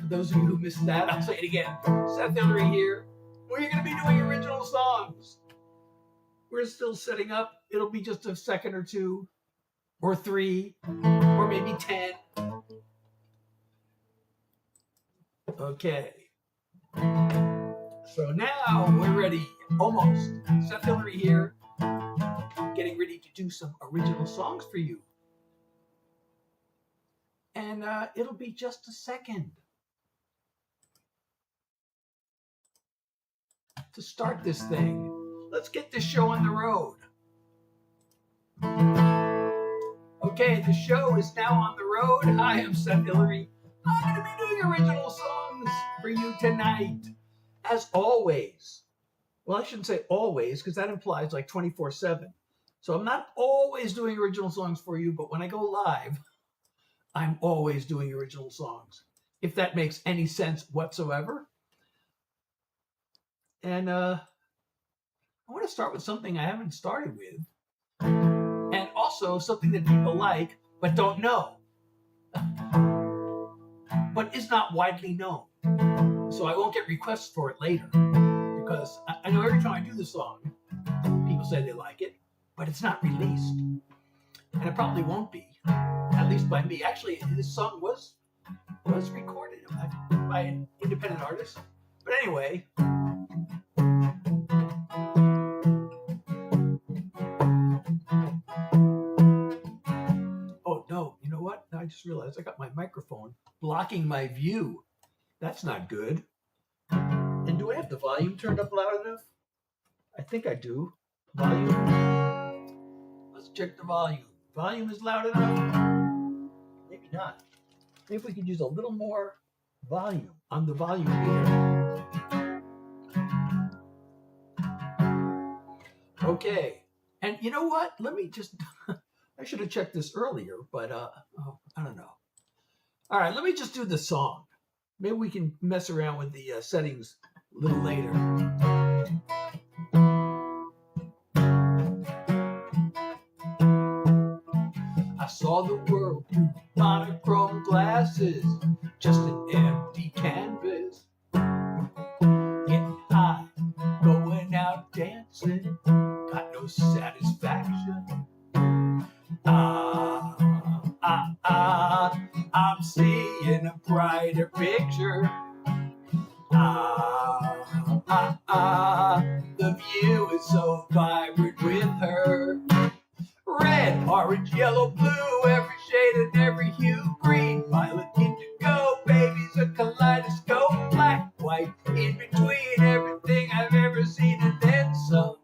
For those of you who missed that, I'll say it again. Seth Hilary here. We're going to be doing original songs. We're still setting up. It'll be just a second or two, or 3, or maybe 10. Okay. So now we're ready. Almost. Seth Hilary here. Getting ready to do some original songs for you. And it'll be just a second. To start this thing, let's get this show on the road. Okay, the show is now on the road. Hi, I'm Seth Hilary. I'm going to be doing original songs for you tonight, as always. Well, I shouldn't say always, because that implies like 24/7. So I'm not always doing original songs for you, but when I go live, I'm always doing original songs, if that makes any sense whatsoever. And I want to start with something I haven't started with, and also something that people like but don't know, but is not widely known. So I won't get requests for it later, because I know every time I do the song, people say they like it, but it's not released, and it probably won't be, at least by me. Actually, this song was recorded by an independent artist, but anyway. Oh no, you know what? I just realized I got my microphone blocking my view. That's not good. And do I have the volume turned up loud enough? I think I do. Volume. Let's check the volume. Volume is loud enough? Maybe not. Maybe we could use a little more volume on the volume meter. Okay. And you know what? Let me just, I should have checked this earlier, but I don't know. All right, let me just do the song. Maybe we can mess around with the settings a little later. I saw the world through monochrome glasses, just an empty canvas. Getting high, going out dancing, got no satisfaction. I'm seeing a brighter picture. The view is so vibrant with her. Red, orange, yellow, blue, every shade and every hue. Green, violet, indigo, baby's a kaleidoscope. Black, white, in between, everything I've ever seen and then some.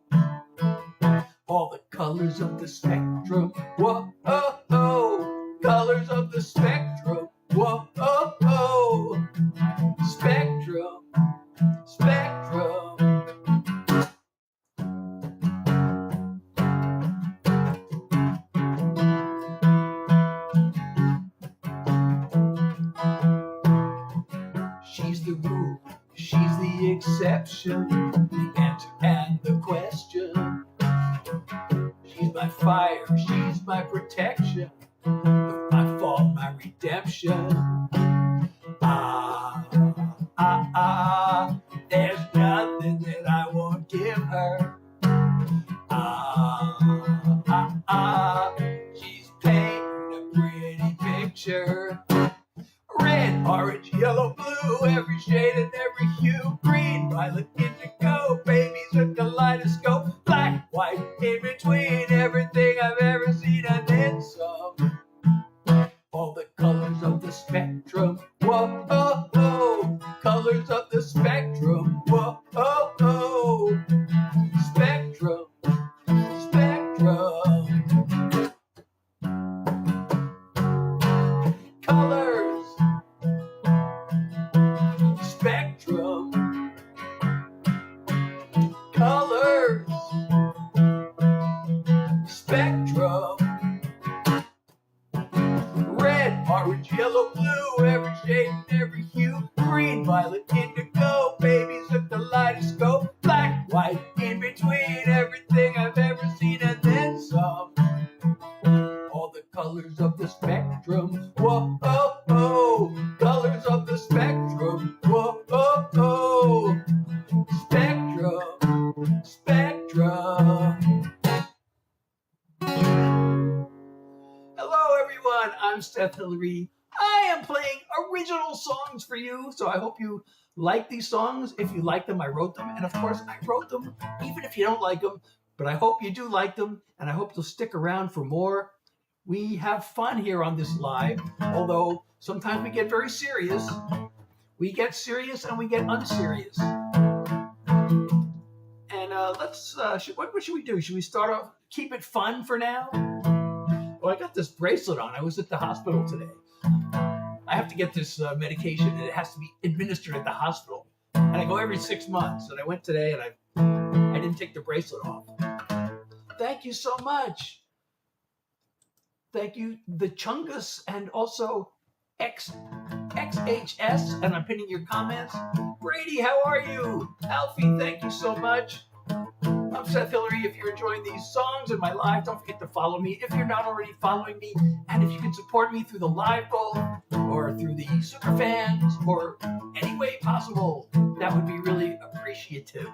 All the colors of the spectrum, whoa, oh, oh. Colors of the spectrum, whoa, oh, oh. Spectrum, spectrum. She's the rule, she's the exception, the answer and the question. She's my fire, she's my protection, my fault, my redemption. There's nothing that I won't give her. She's painting a pretty picture. Red, orange, yellow, blue, every shade and every hue. Green, violet, indigo, baby's a kaleidoscope. Black, white, in between, everything I've ever seen and then some. All the colors of the spectrum, whoa, oh, oh. Colors of the spectrum, whoa, oh, oh. Spectrum, spectrum. Colors, spectrum. Colors, spectrum. Red, orange, yellow, blue, every shade and every hue. Green, violet, indigo, baby's a kaleidoscope. Black, white, in between, everything I've ever seen and then some. All the colors of the spectrum, whoa, oh, oh. Colors of the spectrum. spectrum. Whoa, oh, oh. Spectrum, spectrum. Hello, everyone. I'm Seth Hilary. I am playing original songs for you, so I hope you like these songs. If you like them, I wrote them. And of course, I wrote them even if you don't like them. But I hope you do like them, and I hope you'll stick around for more. We have fun here on this live, although sometimes we get very serious. We get serious and we get unserious. And what should we do? Should we start off, keep it fun for now? Well, I got this bracelet on. I was at the hospital today. I have to get this medication, and it has to be administered at the hospital. And I go every 6 months. And I went today, and I didn't take the bracelet off. Thank you so much. Thank you, the Chungus, and also XHS, and I'm pinning your comments. Brady, how are you? Alfie, thank you so much. I'm Seth Hilary. If you're enjoying these songs in my live, don't forget to follow me if you're not already following me. And if you can support me through the live goal or through the super fans or any way possible, that would be really appreciative.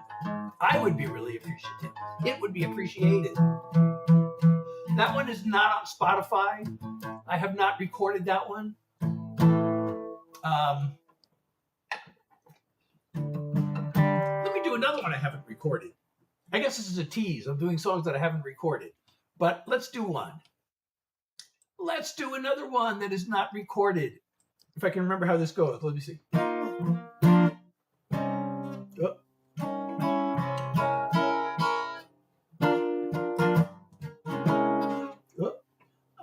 I would be really appreciative. It would be appreciated. That one is not on Spotify. I have not recorded that one. Let me do another one I haven't recorded. I guess this is a tease. I'm doing songs that I haven't recorded. But let's do one. Let's do another one that is not recorded. If I can remember how this goes. Let me see. Oh. Oh.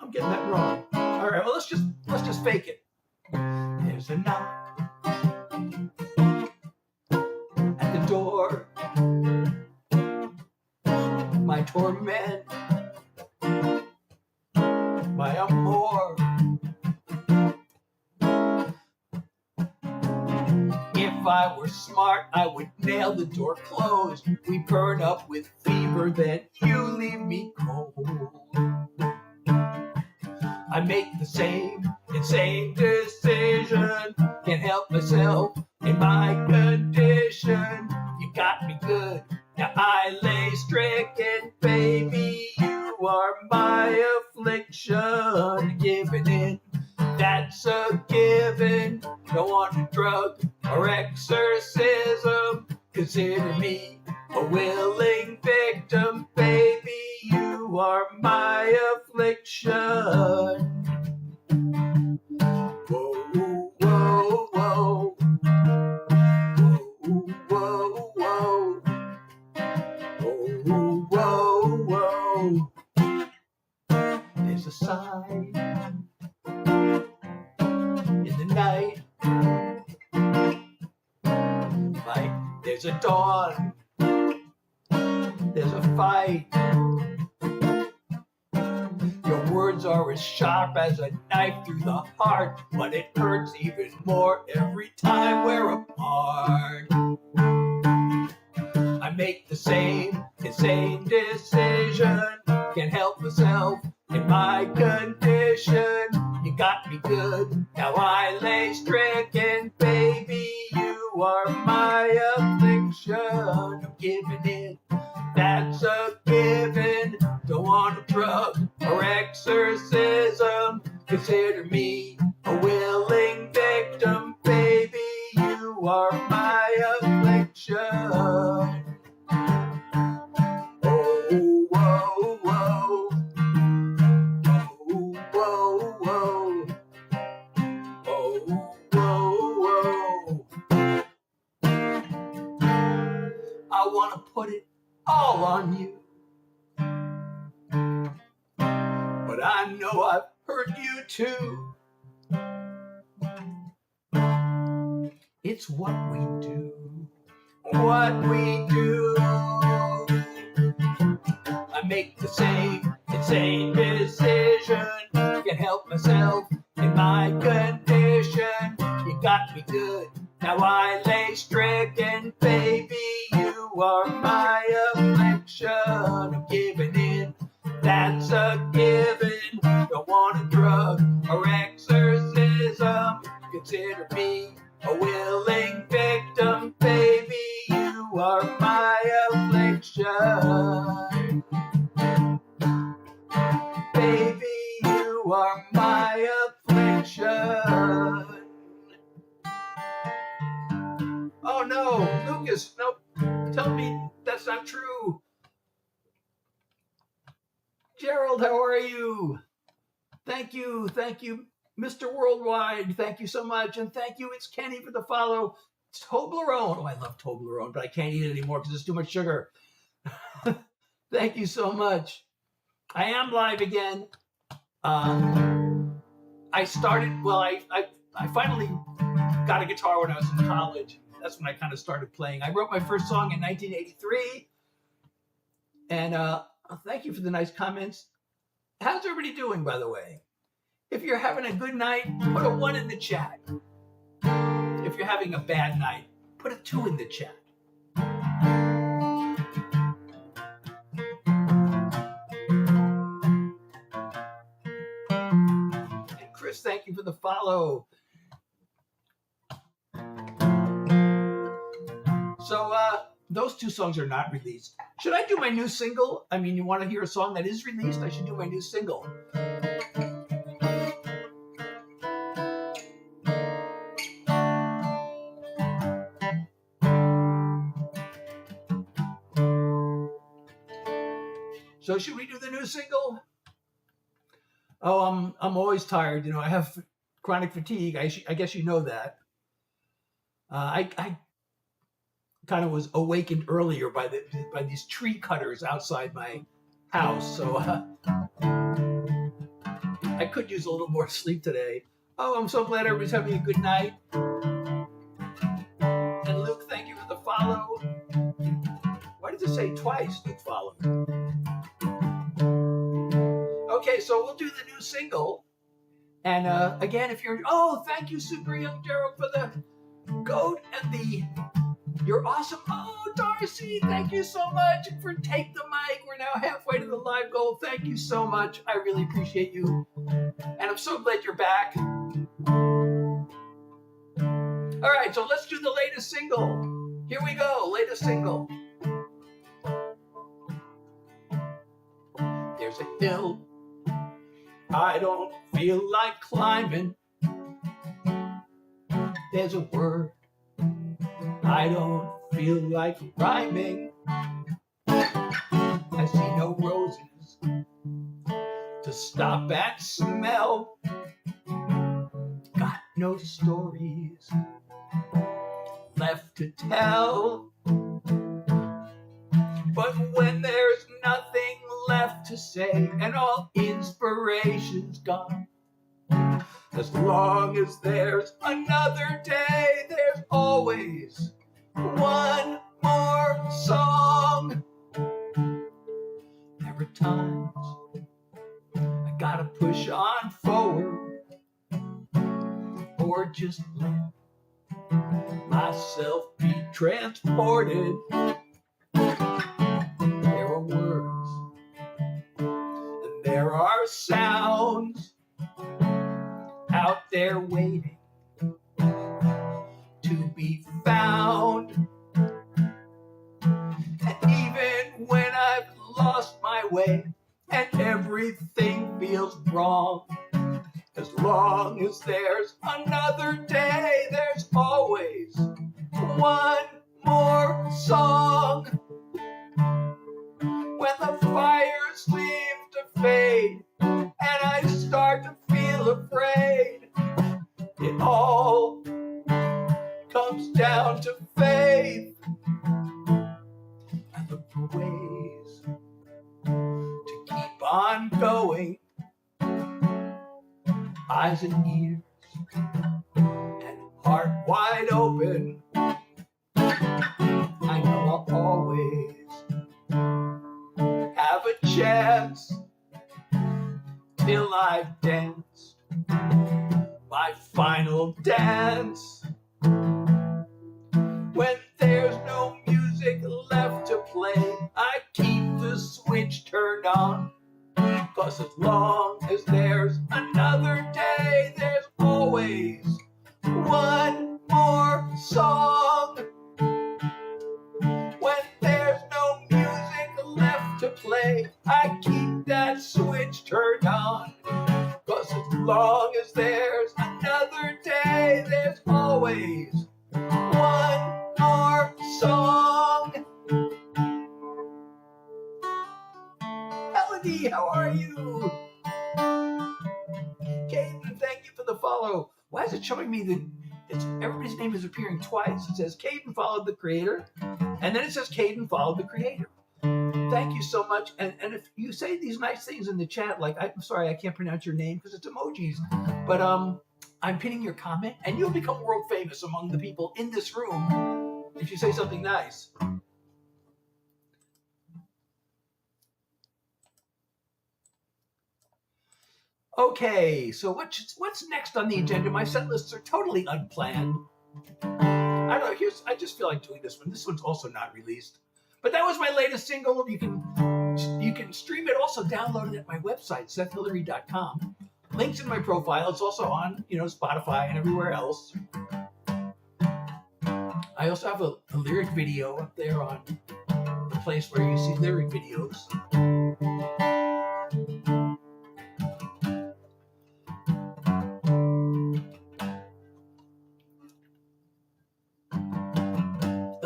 I'm getting that wrong. All right, well, let's just fake it. There's a knock at the door. My torment, my amour. If I were smart, I would nail the door closed. We burn up with fever, then you leave me cold. I make the same insane decision. Can't help myself in my condition. You got me good. Now I lay stricken, baby, you are my affliction. Giving in, that's a given. Don't want a drug or exorcism. Consider me a willing victim, baby, you are my affliction. Whoa, whoa, whoa. Whoa, whoa, whoa. Oh, whoa, whoa. There's a sign in the night. Like there's a dawn. There's a fight. Your words are as sharp as a knife through the heart, but it hurts even more every time we're apart. I make the same insane decision. Can't help myself in my condition. You got me good. Now I lay stricken. Baby, you are my affliction. I'm giving it. That's a given. Don't want a drug or exorcism. Consider me a willing victim. Baby, you are my affliction. I want to put it all on you, but I know I've hurt you too. It's what we do, what we do. I make the same insane decision. Can't help myself in my condition. You got me good. Now I lay stricken, baby. You are my affliction. I'm giving in. That's a given. Don't want a drug or exorcism. Consider me a willing no. Lucas, nope. Tell me that's not true. Gerald, how are you? Thank you, Mr. Worldwide. Thank you so much, and thank you, it's Kenny for the follow. Toblerone. Oh, I love Toblerone, but I can't eat it anymore because it's too much sugar. Thank you so much. I am live again. I started, well, I finally got a guitar when I was in college. That's when I kind of started playing. I wrote my first song in 1983. And thank you for the nice comments. How's everybody doing, by the way? If you're having a good night, put a 1 in the chat. If you're having a bad night, put a 2 in the chat. And Chris, thank you for the follow. So those 2 songs are not released. Should I do my new single? I mean, you want to hear a song that is released? I should do my new single. So should we do the new single? Oh, I'm always tired. You know, I have chronic fatigue. I guess you know that. I kind of was awakened earlier by these tree cutters outside my house, so I could use a little more sleep today. Oh, I'm so glad everybody's having a good night. And Luke, thank you for the follow. Why did it say twice, Luke followed? Okay, so we'll do the new single. And again, if you're, oh, thank you, Super Young Gerald, for the goat and you're awesome. Oh, Darcy, thank you so much for Take the Mic. We're now halfway to the live goal. Thank you so much. I really appreciate you. And I'm so glad you're back. All right, so let's do the latest single. Here we go, latest single. There's a hill I don't feel like climbing. There's a word I don't feel like rhyming. I see no roses to stop and smell. Got no stories left to tell. But when there's nothing left to say and all inspiration's gone, as long as there's another day, there's always one more song. There are times I gotta push on forward or just let myself be transported. There are words and there are sounds out there waiting to be found. And even when I've lost my way and everything feels wrong, as long as there's another day, there's always one more song. When the fires seem to fade and I start to feel afraid, it all comes down to faith. I look for ways to keep on going, eyes and ears and heart wide open. I know I'll always have a chance till I've danced my final dance. When there's no music left to play, I keep the switch turned on. 'Cause as long as there's another day, there's always one more song. When there's no music left to play, I keep that switch turned on. 'Cause as long as there's another day, there's always one more it's showing me that everybody's name is appearing twice. It says Caden followed the creator, and then it says Caden followed the creator. Thank you so much. And if you say these nice things in the chat, like, I'm sorry, I can't pronounce your name because it's emojis, but I'm pinning your comment, and you'll become world famous among the people in this room if you say something nice. Okay, so what's next on the agenda? My set lists are totally unplanned. I don't know. I just feel like doing this one. This one's also not released, but that was my latest single. You can stream it. Also download it at my website, SethHilary.com. Links in my profile. It's also on Spotify and everywhere else. I also have a lyric video up there on the place where you see lyric videos.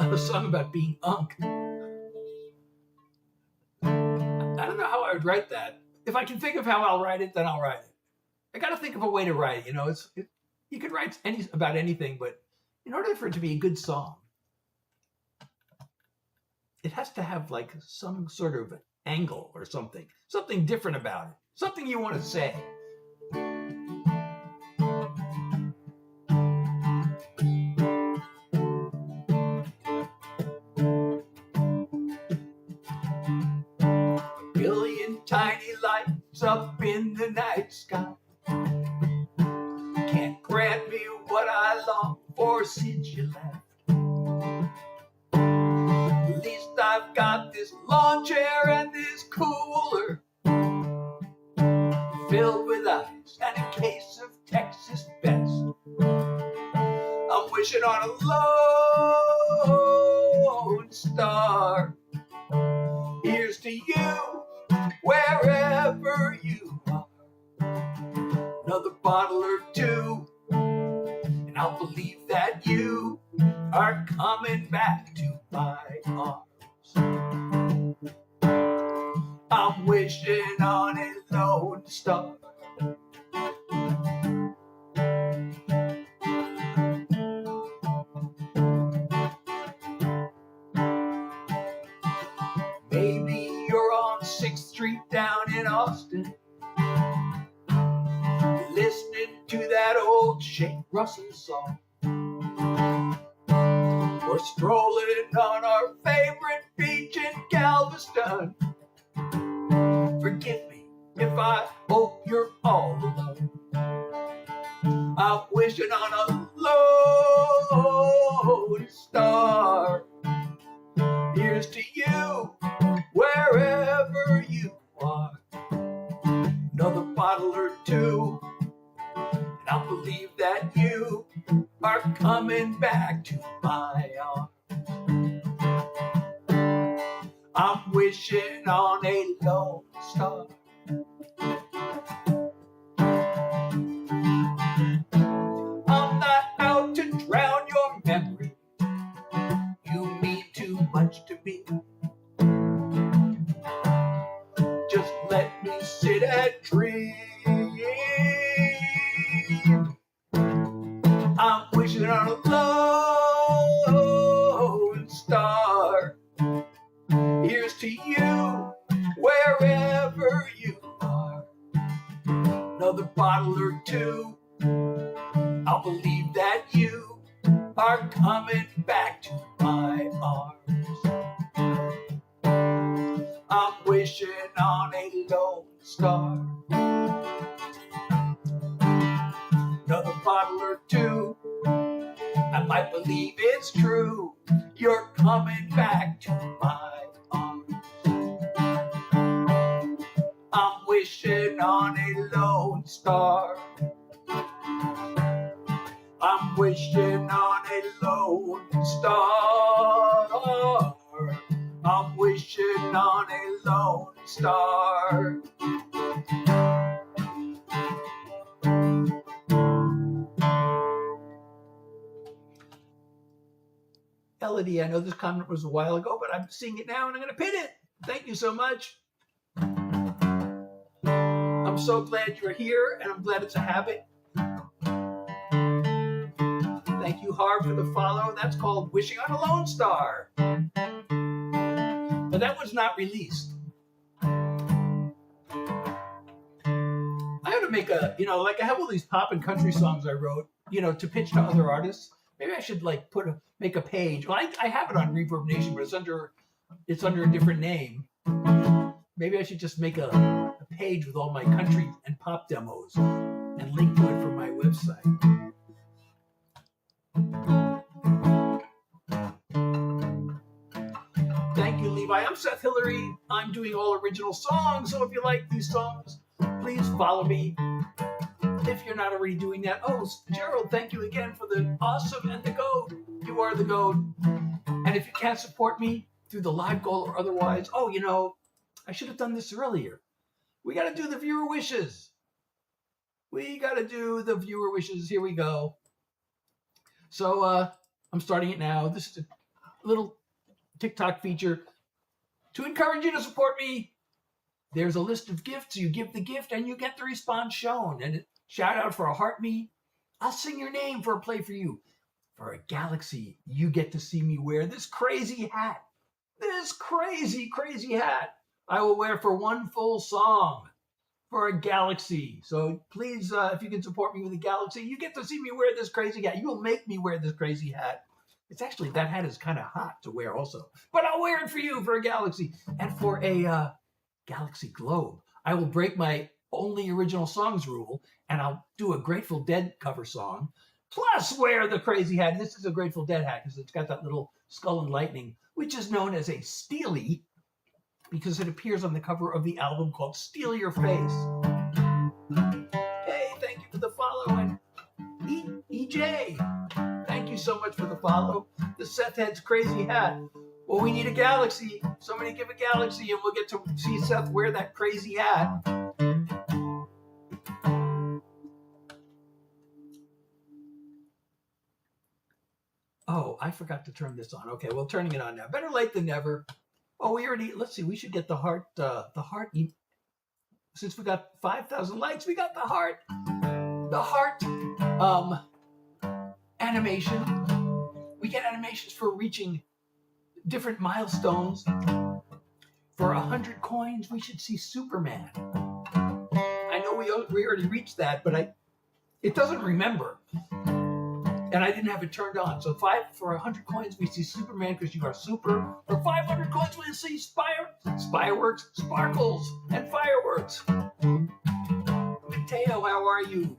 A song about being unk. I don't know how I would write that. If I can think of how I'll write it, then I'll write it. I got to think of a way to write it. You could write about anything, but in order for it to be a good song, it has to have like some sort of angle or something different about it, something you want to say. Tiny lights up in the night sky can't grant me what I long for since you left. At least I've got this lawn chair and this cooler filled with ice and a case of Texas Best. I'm wishing on a lone star. Here's to you, wherever you are. Another bottle or two, and I'll believe that you are coming back to my arms. I'm wishing on a lone star. Maybe you're on 6th Street down in Austin, listening to that old Shane Russell song, or strolling on our favorite beach in Galveston. Forgive me if I hope you're all alone. I'm wishing on a lone star. Here's to you, wherever you are. Another bottle or two, and I'll believe that you are coming back to my arms. I'm wishing on a lone star. I'm not out to drown your memory. You mean too much to me. Just let me sit and dream. I'm wishing on a lone star. Here's to you, wherever you are. Another bottle or two, I'll believe that you are coming back to my arms. I'm wishing on a lone star. Another bottle or two, I might believe it's true. You're coming back to my arms. I'm wishing on a lone star. I'm wishing on a lone star. I'm wishing on a lone star. Elodie, I know this comment was a while ago, but I'm seeing it now and I'm going to pin it. Thank you so much. I'm so glad you're here, and I'm glad it's a habit. hard for the follow. That's called Wishing on a Lone Star. But that was not released. I ought to make a, like I have all these pop and country songs I wrote, to pitch to other artists. Maybe I should like make a page. Well, I have it on Reverb Nation, but it's under a different name. Maybe I should just make a page with all my country and pop demos and link to it from my website. Thank you, Levi. I'm Seth Hilary. I'm doing all original songs, so if you like these songs, please follow me. If you're not already doing that. Oh, Gerald, thank you again for the awesome and the goat. You are the goat. And if you can't support me through the live goal or otherwise, I should have done this earlier. We got to do the viewer wishes. Here we go. So I'm starting it now. This is a little TikTok feature to encourage you to support me. There's a list of gifts. You give the gift and you get the response shown. And shout out for a heart me. I'll sing your name for a play for you. For a galaxy, you get to see me wear this crazy hat. This crazy, crazy hat I will wear for one full song for a galaxy. So please, if you can support me with a galaxy, you get to see me wear this crazy hat. You will make me wear this crazy hat. It's actually, that hat is kind of hot to wear also. But I'll wear it for you for a galaxy. And for a galaxy globe, I will break my only original songs rule and I'll do a Grateful Dead cover song. Plus wear the crazy hat. This is a Grateful Dead hat because it's got that little skull and lightning, which is known as a Steely because it appears on the cover of the album called Steal Your Face. Hey, thank you for the follow. And EJ, thank you so much for the follow. The Seth Head's crazy hat. Well, we need a galaxy. Somebody give a galaxy and we'll get to see Seth wear that crazy hat. Oh, I forgot to turn this on. Okay, well, turning it on now. Better late than never. Oh, let's see, we should get the heart, since we got 5,000 likes, we got the heart animation. We get animations for reaching different milestones. For 100 coins, we should see Superman. I know we already reached that, but it doesn't remember. And I didn't have it turned on. So for 100 coins, we see Superman because you are super. For 500 coins, we'll see fireworks, sparkles, and fireworks. Mateo, how are you?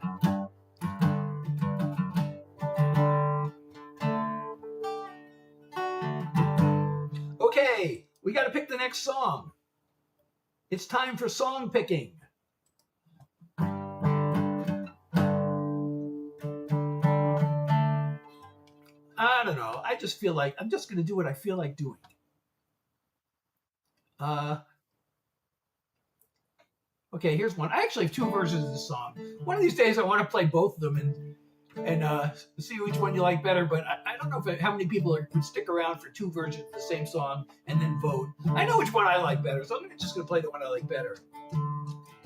Okay, we got to pick the next song. It's time for song picking. I don't know. I just feel like I'm just going to do what I feel like doing. Okay, here's one. I actually have two versions of this song. One of these days I want to play both of them and see which one you like better, but I don't know how many people would stick around for two versions of the same song and then vote. I know which one I like better, so I'm just going to play the one I like better.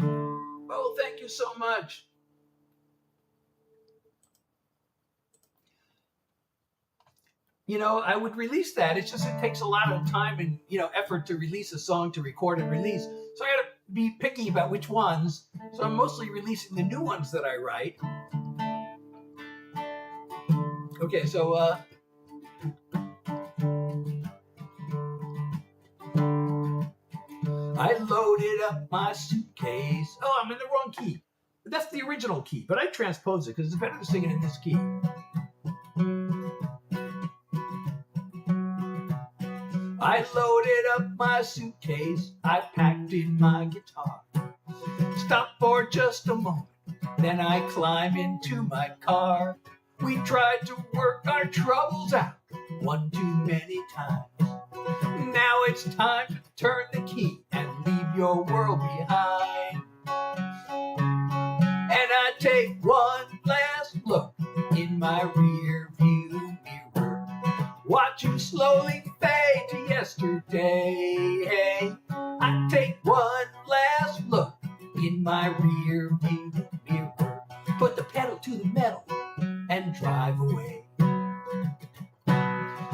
Oh, thank you so much. I would release that. It's just it takes a lot of time and effort to release a song, to record and release. So I got to be picky about which ones. So I'm mostly releasing the new ones that I write. Okay, so I loaded up my suitcase. Oh, I'm in the wrong key. That's the original key, but I transpose it because it's better to sing it in this key. I loaded up my suitcase, I packed in my guitar. Stop for just a moment, then I climb into my car. We tried to work our troubles out one too many times. Now it's time to turn the key and leave your world behind. And I take one last look in my rear view mirror. Watch you slowly fade to yesterday. Hey, I take one last look in my rear view mirror. Put the pedal to the metal and drive away.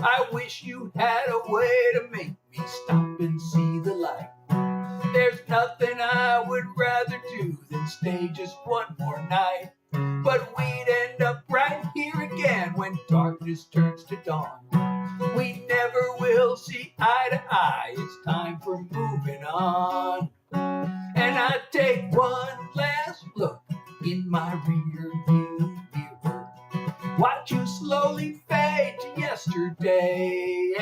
I wish you had a way to make me stop and see the light. There's nothing I would rather do than stay just one more night. But we'd end up right here again when darkness turns to dawn. We never will see eye to eye. It's time for moving on. And I take one last look in my rear view mirror. Watch you slowly fade to yesterday.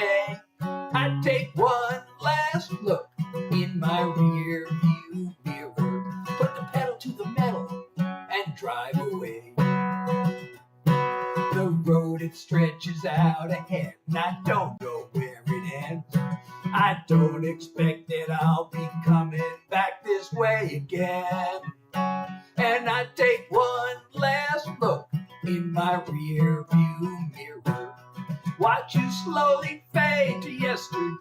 I take one last look in my rear view mirror. Put the pedal to the metal and drive away. The road, it stretches out ahead, and I don't know where it ends. I don't expect that I'll be coming back this way again. And I take one last look in my rear view mirror. Watch you slowly fade to yesterday.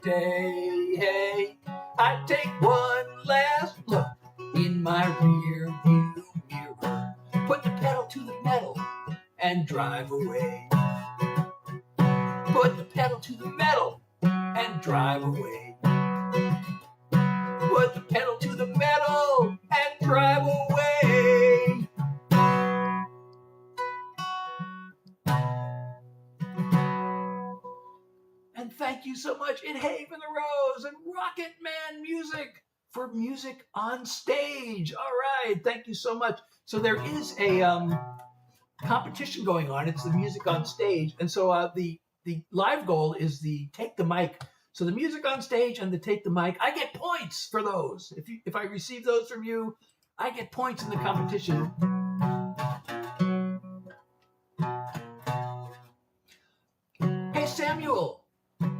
I take one last look in my rear view mirror. Put the pedal to the metal and drive away. Put the pedal to the metal and drive away. Put the pedal to the metal and drive away. And thank you so much, In Haven the Rose and Rocket Man Music for Music on Stage. All right, thank you so much. So there is a competition going on. It's the Music on Stage, and so the live goal is the Take the Mic. So the Music on Stage and the Take the Mic, I get points for those. If I receive those from you, I get points in the competition. Hey Samuel,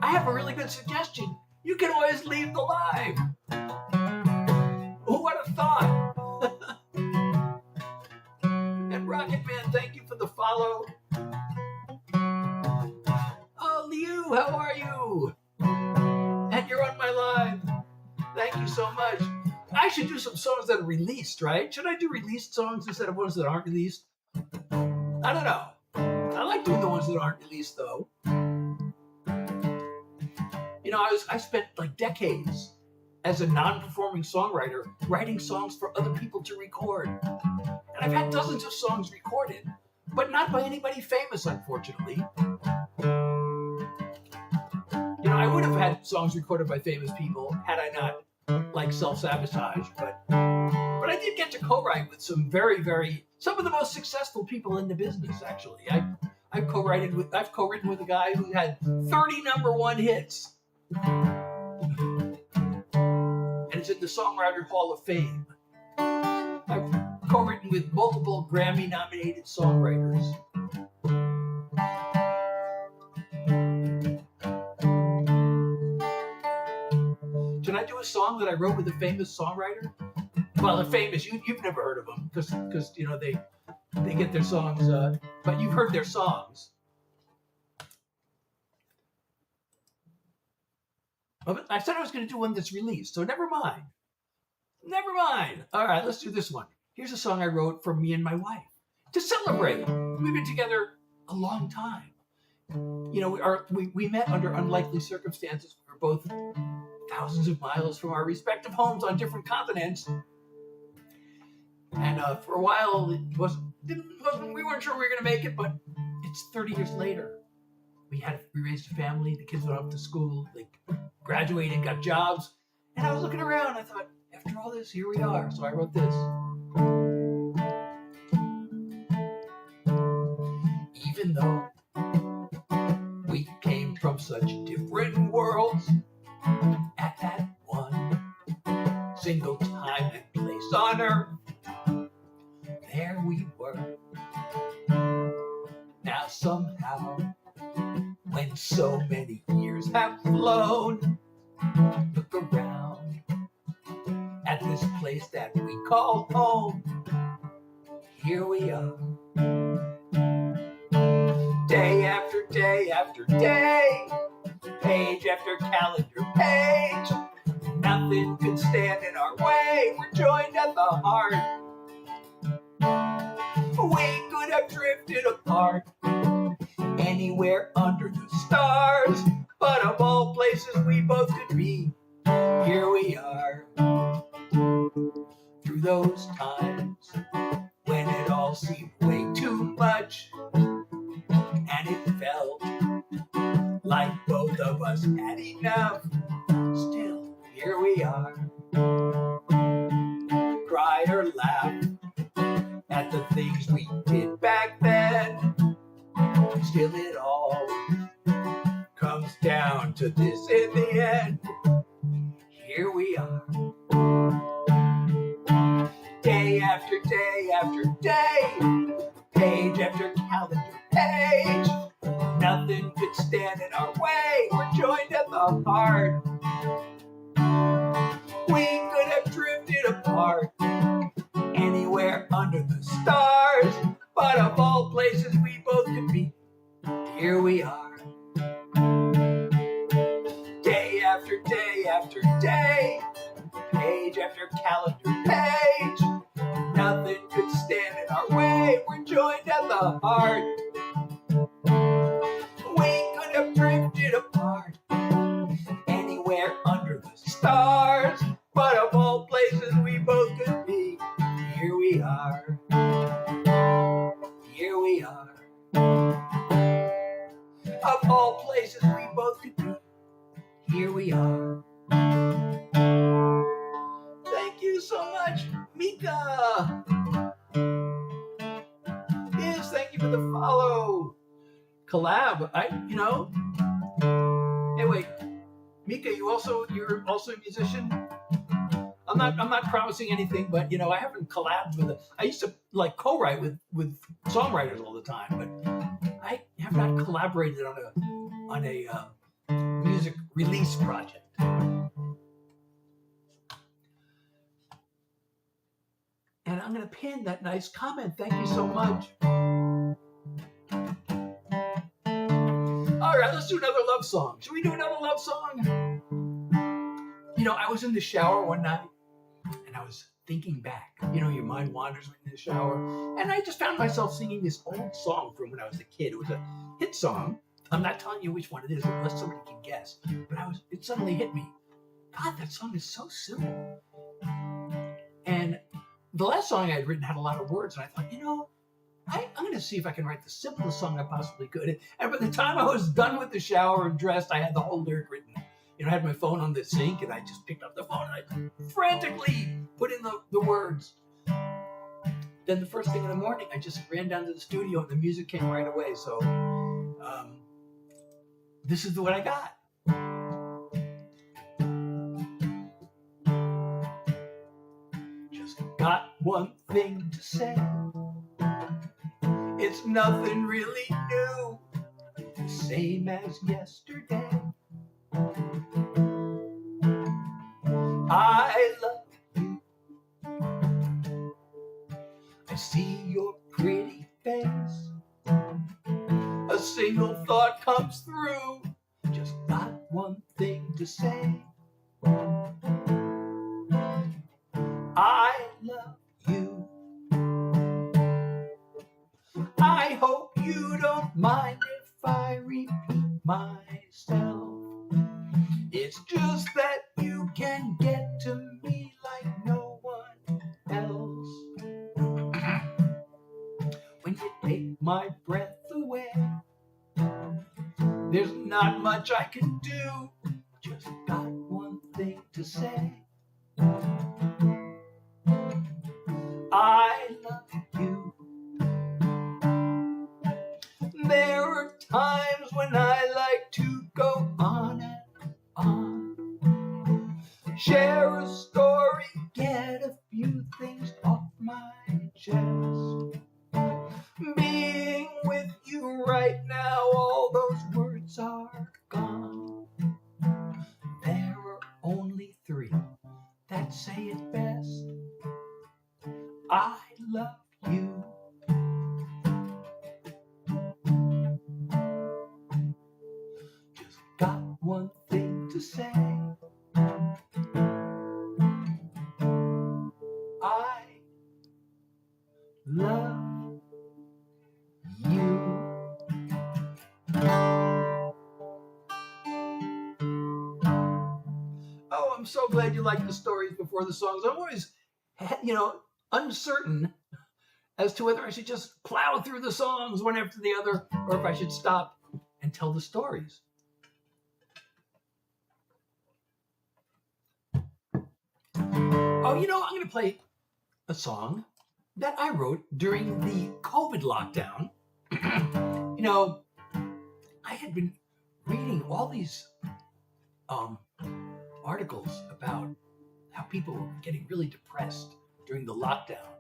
I have a really good suggestion. You can always leave the live. Who would have thought? And Rocket Man, thank you for the follow. Oh, Liu, how are you? And you're on my live. Thank you so much. I should do some songs that are released, right? Should I do released songs instead of ones that aren't released? I don't know. I like doing the ones that aren't released, though. You know, I spent like decades as a non-performing songwriter writing songs for other people to record. And I've had dozens of songs recorded, but not by anybody famous, unfortunately. You know, I would have had songs recorded by famous people had I not, like, self-sabotaged, but I did get to co-write with some some of the most successful people in the business, actually. I've co-written with a guy who had 30 #1 hits. And it's in the Songwriter Hall of Fame. I've co-written with multiple Grammy-nominated songwriters. Can I do a song that I wrote with a famous songwriter? Well, the famous, you've never heard of them because you know they get their songs, but you've heard their songs. I said I was going to do one that's released, so never mind. Never mind. All right, let's do this one. Here's a song I wrote for me and my wife to celebrate. We've been together a long time. You know, we met under unlikely circumstances. We were both thousands of miles from our respective homes on different continents. And for a while, we weren't sure we were going to make it, but it's 30 years later. We raised a family. The kids went off to school. They graduated, got jobs. And I was looking around. I thought, after all this, here we are. So I wrote this. Even though we came from such different worlds, at that one single time and place on earth, there we were. Now somehow, when so many years have flown, look around at this place that we call home. Here we are, day after day after day, page after calendar page. Nothing could stand in our way. We're joined at the heart. We could have drifted apart anywhere under the stars. like both of us had enough. Still, here we are. Cry or laugh at the things we did back then. Still, it all comes down to this in the end. Here we are. Day after day after day, page after calendar page. Nothing could stand in our way. We're joined at the heart. We could have drifted apart anywhere under the stars, but of all places we both could be, here we are. Day after day after day, page after calendar page. Nothing could stand in our way. We're joined at the heart. We could have drifted apart anywhere under the stars, but of all places we both could be, here we are. Here we are. Of all places we both could be, here we are. Thank you so much, Mika. Yes, thank you for the follow. Collab. Hey, wait, Mika, you're also a musician. I'm not promising anything, but I haven't collabed with I used to co-write with songwriters all the time, but I have not collaborated on a music release project. And I'm going to pin that nice comment. Thank you so much. All right, let's do another love song. Should we do another love song? I was in the shower one night and I was thinking back. Your mind wanders when you're in the shower. And I just found myself singing this old song from when I was a kid. It was a hit song. I'm not telling you which one it is unless somebody can guess. But it suddenly hit me. God, that song is so simple. And the last song I had written had a lot of words. And I thought, I'm going to see if I can write the simplest song I possibly could. And by the time I was done with the shower and dressed, I had the whole lyric written. I had my phone on the sink, and I just picked up the phone, and I frantically put in the words. Then the first thing in the morning, I just ran down to the studio, and the music came right away. So this is what I got. Just got one thing to say. It's nothing really new, the same as yesterday. I love you. I see your pretty face. A single thought comes through. Just got one thing to say. I love you. I hope you don't mind if I repeat myself. It's just that you can get to me like no one else. When you take my breath away, there's not much I can do. Just got one thing to say. I love you. There are times when I like to go on and on. Share a story, get a few things off my chest. Being with you right now, all those words are gone. There are only three that say it best. I love you. Just got one thing to say. I love you. Oh, I'm so glad you like the stories before the songs. I'm always, uncertain as to whether I should just plow through the songs one after the other, or if I should stop and tell the stories. So, I'm going to play a song that I wrote during the COVID lockdown. I had been reading all these articles about how people were getting really depressed during the lockdown.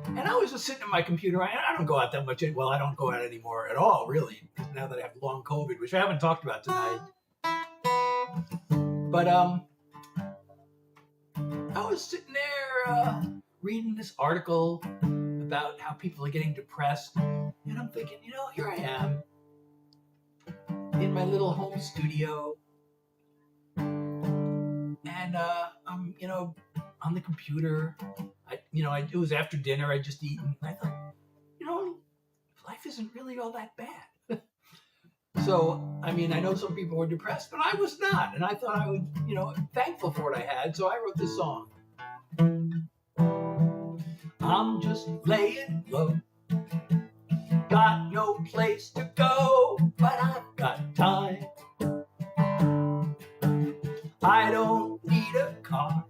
And I was just sitting at my computer. I don't go out that much. Well, I don't go out anymore at all, really, because now that I have long COVID, which I haven't talked about tonight. But I was sitting there reading this article about how people are getting depressed. And I'm thinking, here I am in my little home studio. And I'm, on the computer. It was after dinner. I'd just eaten. I thought, life isn't really all that bad. So, I know some people were depressed, but I was not. And I thought I would, thankful for what I had. So I wrote this song. I'm just laying low. Got no place to go, but I've got time. I don't need a car.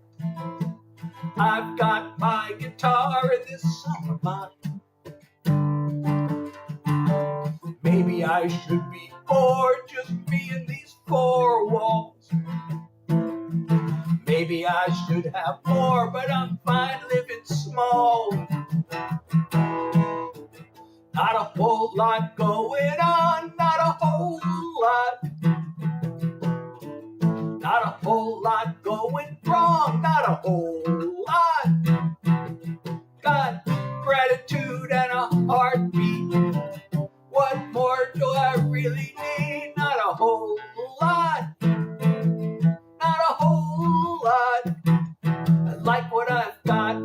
I've got my guitar and this song of mine. Maybe I should be bored, just me and these four walls. Maybe I should have more, but I'm fine living small. Not a whole lot going on, not a whole lot. Not a whole lot going wrong, not a whole lot. Got gratitude and a heartbeat. What more do I really need? Not a whole lot. Not a whole lot. I like what I've got.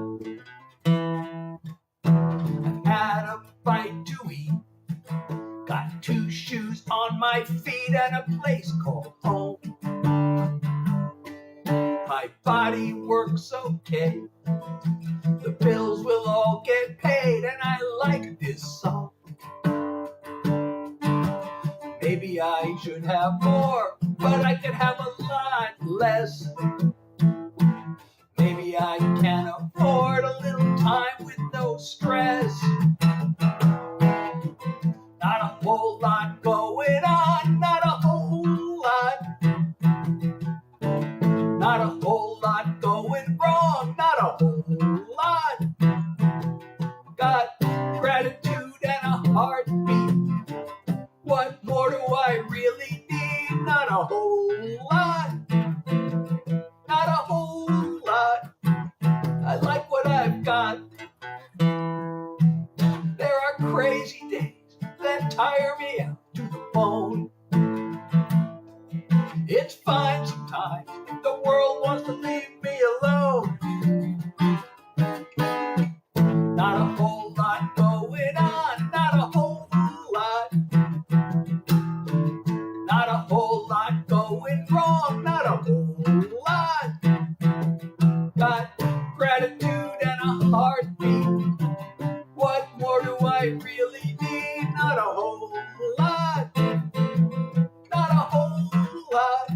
I've had a bite to eat. Got 2 shoes on my feet and a place called home. My body works okay. The bills will all get paid, and I like this song. Maybe I should have more, but I could have a lot less. Maybe I can afford a little time with no stress. Not a whole lot going on, not a whole lot. Not a whole lot going wrong, not a whole lot. Got gratitude and a heartbeat. What more do I really need? Not a whole lot. Not a whole lot. I like what I've got. There are crazy days that tire me out to the bone. It's fine sometimes if the world wants to leave me alone. Not a whole lot going on, not a whole lot. Not a whole lot going wrong, not a whole lot. Got gratitude and a heartbeat. What more do I really need? Not a whole lot. Not a whole lot.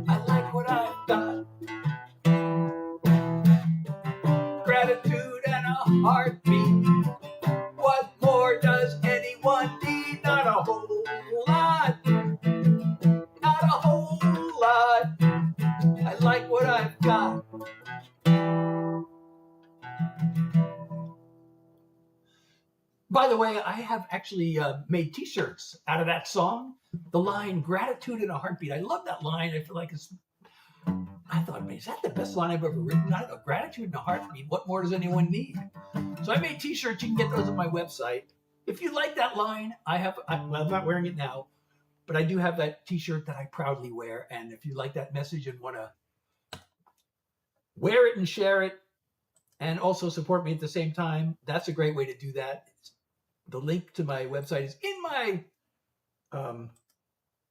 I like what I've got. Gratitude and a heartbeat. What more does anyone need? Not a whole lot. Not a whole lot. I like what I've got. By the way, I have actually made t-shirts out of that song. The line, gratitude in a heartbeat. I love that line. I feel like I thought, is that the best line I've ever written? I don't know, gratitude in a heartbeat. What more does anyone need? So I made t-shirts. You can get those on my website. If you like that line, I'm not wearing it now, but I do have that t-shirt that I proudly wear. And if you like that message and want to wear it and share it and also support me at the same time, that's a great way to do that. The link to my website is in my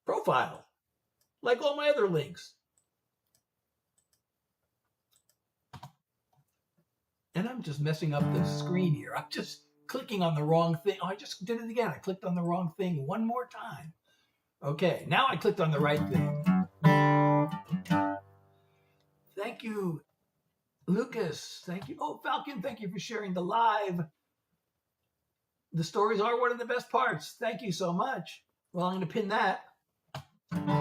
profile, like all my other links. And I'm just messing up the screen here. I'm just clicking on the wrong thing. Oh, I just did it again. I clicked on the wrong thing one more time. Okay, now I clicked on the right thing. Thank you, Lucas. Thank you. Oh, Falcon, thank you for sharing the live. The stories are one of the best parts. Thank you so much. Well, I'm going to pin that. And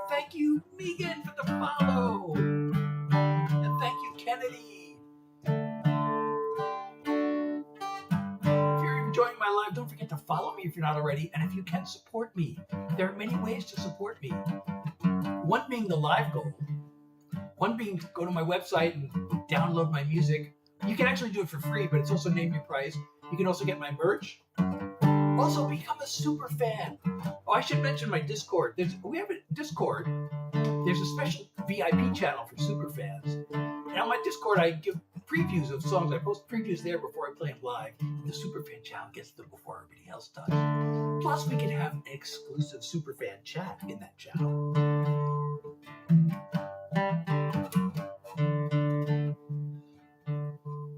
thank you, Megan, for the follow. And thank you, Kennedy. If you're enjoying my live, don't forget to follow me if you're not already. And if you can support me, there are many ways to support me. One being the live goal. One being to go to my website and download my music. You can actually do it for free, but it's also name your price. You can also get my merch. Also, become a super fan. Oh, I should mention my Discord. We have a Discord. There's a special VIP channel for super fans. And on my Discord, I give previews of songs. I post previews there before I play them live. The super fan channel gets them before everybody else does. Plus, we can have an exclusive super fan chat in that channel.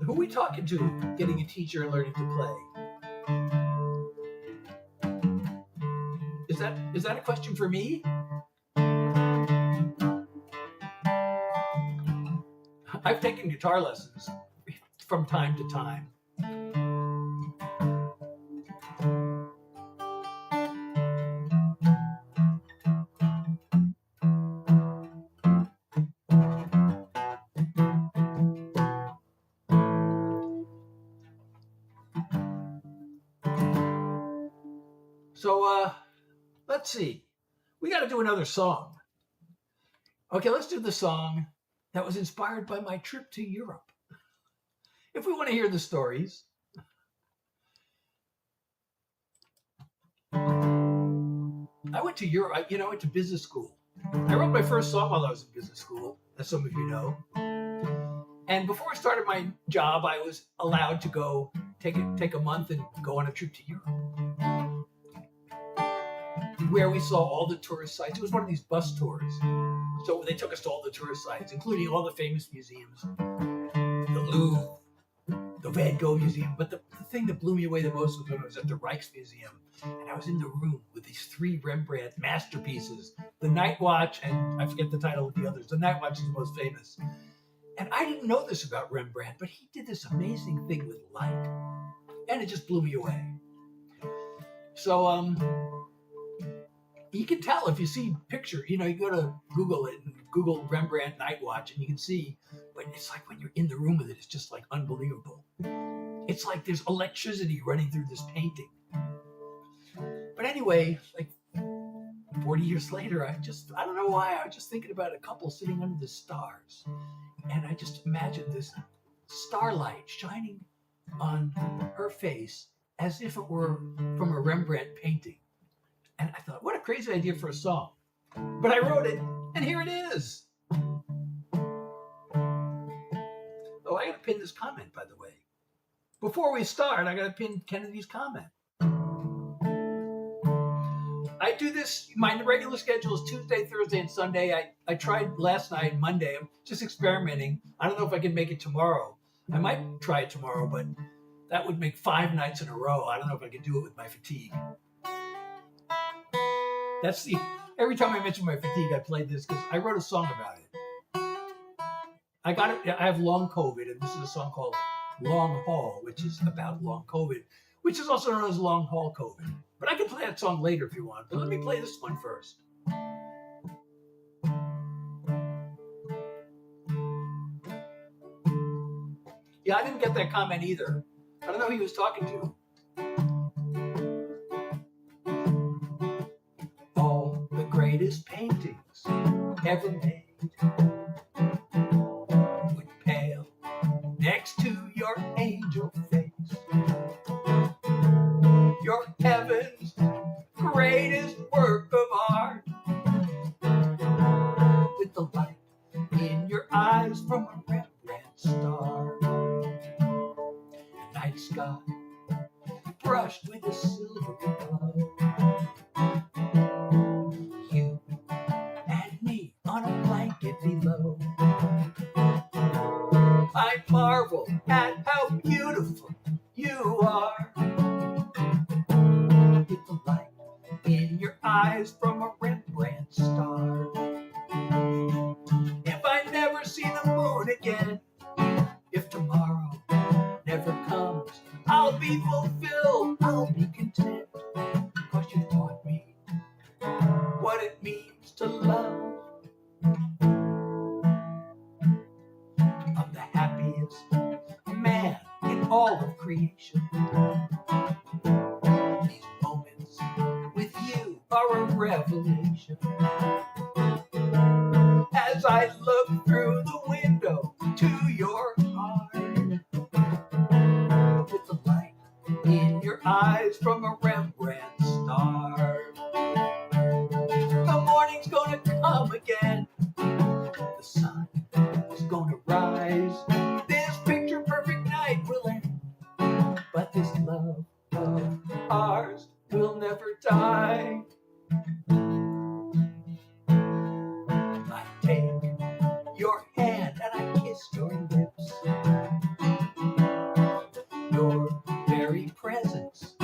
Who are we talking to? Getting a teacher and learning to play. Is that a question for me? I've taken guitar lessons from time to time. So, let's see. We got to do another song. Okay, let's do the song that was inspired by my trip to Europe. If we want to hear the stories. I went to Europe, I went to business school. I wrote my first song while I was in business school, as some of you know. And before I started my job, I was allowed to go take a month and go on a trip to Europe, where we saw all the tourist sites. It was one of these bus tours. So they took us to all the tourist sites, including all the famous museums, the Louvre, the Van Gogh Museum. But the thing that blew me away the most was when I was at the Rijksmuseum, and I was in the room with these 3 Rembrandt masterpieces, The Night Watch, and I forget the title of the others. The Night Watch is the most famous. And I didn't know this about Rembrandt, but he did this amazing thing with light, and it just blew me away. So, you can tell if you see picture, you go to Google it and Google Rembrandt Night Watch, and you can see, but it's like when you're in the room with it, it's just like unbelievable. It's like there's electricity running through this painting. But anyway, like 40 years later, I don't know why, I was just thinking about a couple sitting under the stars. And I just imagined this starlight shining on her face as if it were from a Rembrandt painting. And I thought, what a crazy idea for a song. But I wrote it, and here it is. Oh, I got to pin this comment, by the way. Before we start, I got to pin Kennedy's comment. I do this, my regular schedule is Tuesday, Thursday, and Sunday. I tried last night, Monday. I'm just experimenting. I don't know if I can make it tomorrow. I might try it tomorrow, but that would make 5 nights in a row. I don't know if I can do it with my fatigue. Every time I mention my fatigue, I play this because I wrote a song about it. I have long COVID, and this is a song called Long Haul, which is about long COVID, which is also known as long haul COVID. But I can play that song later if you want, but let me play this one first. Yeah, I didn't get that comment either. I don't know who he was talking to. All the greatest paintings ever made would pale next to your angel face. Your heaven's greatest work of art, with the light in your eyes from a Rembrandt star. Night sky brushed with a silvery glow. You and me on a blanket below. I marvel at how beautiful you are, with the light in your eyes from a Rembrandt star. creation. These moments with you are a revelation. As I look through the window to your heart, with the light in your eyes from a Rembrandt star. The morning's gonna come again, the sun is gonna rise. This picture perfect night will end, but this love of ours will never die. I take your hand and I kiss your lips. Your very presence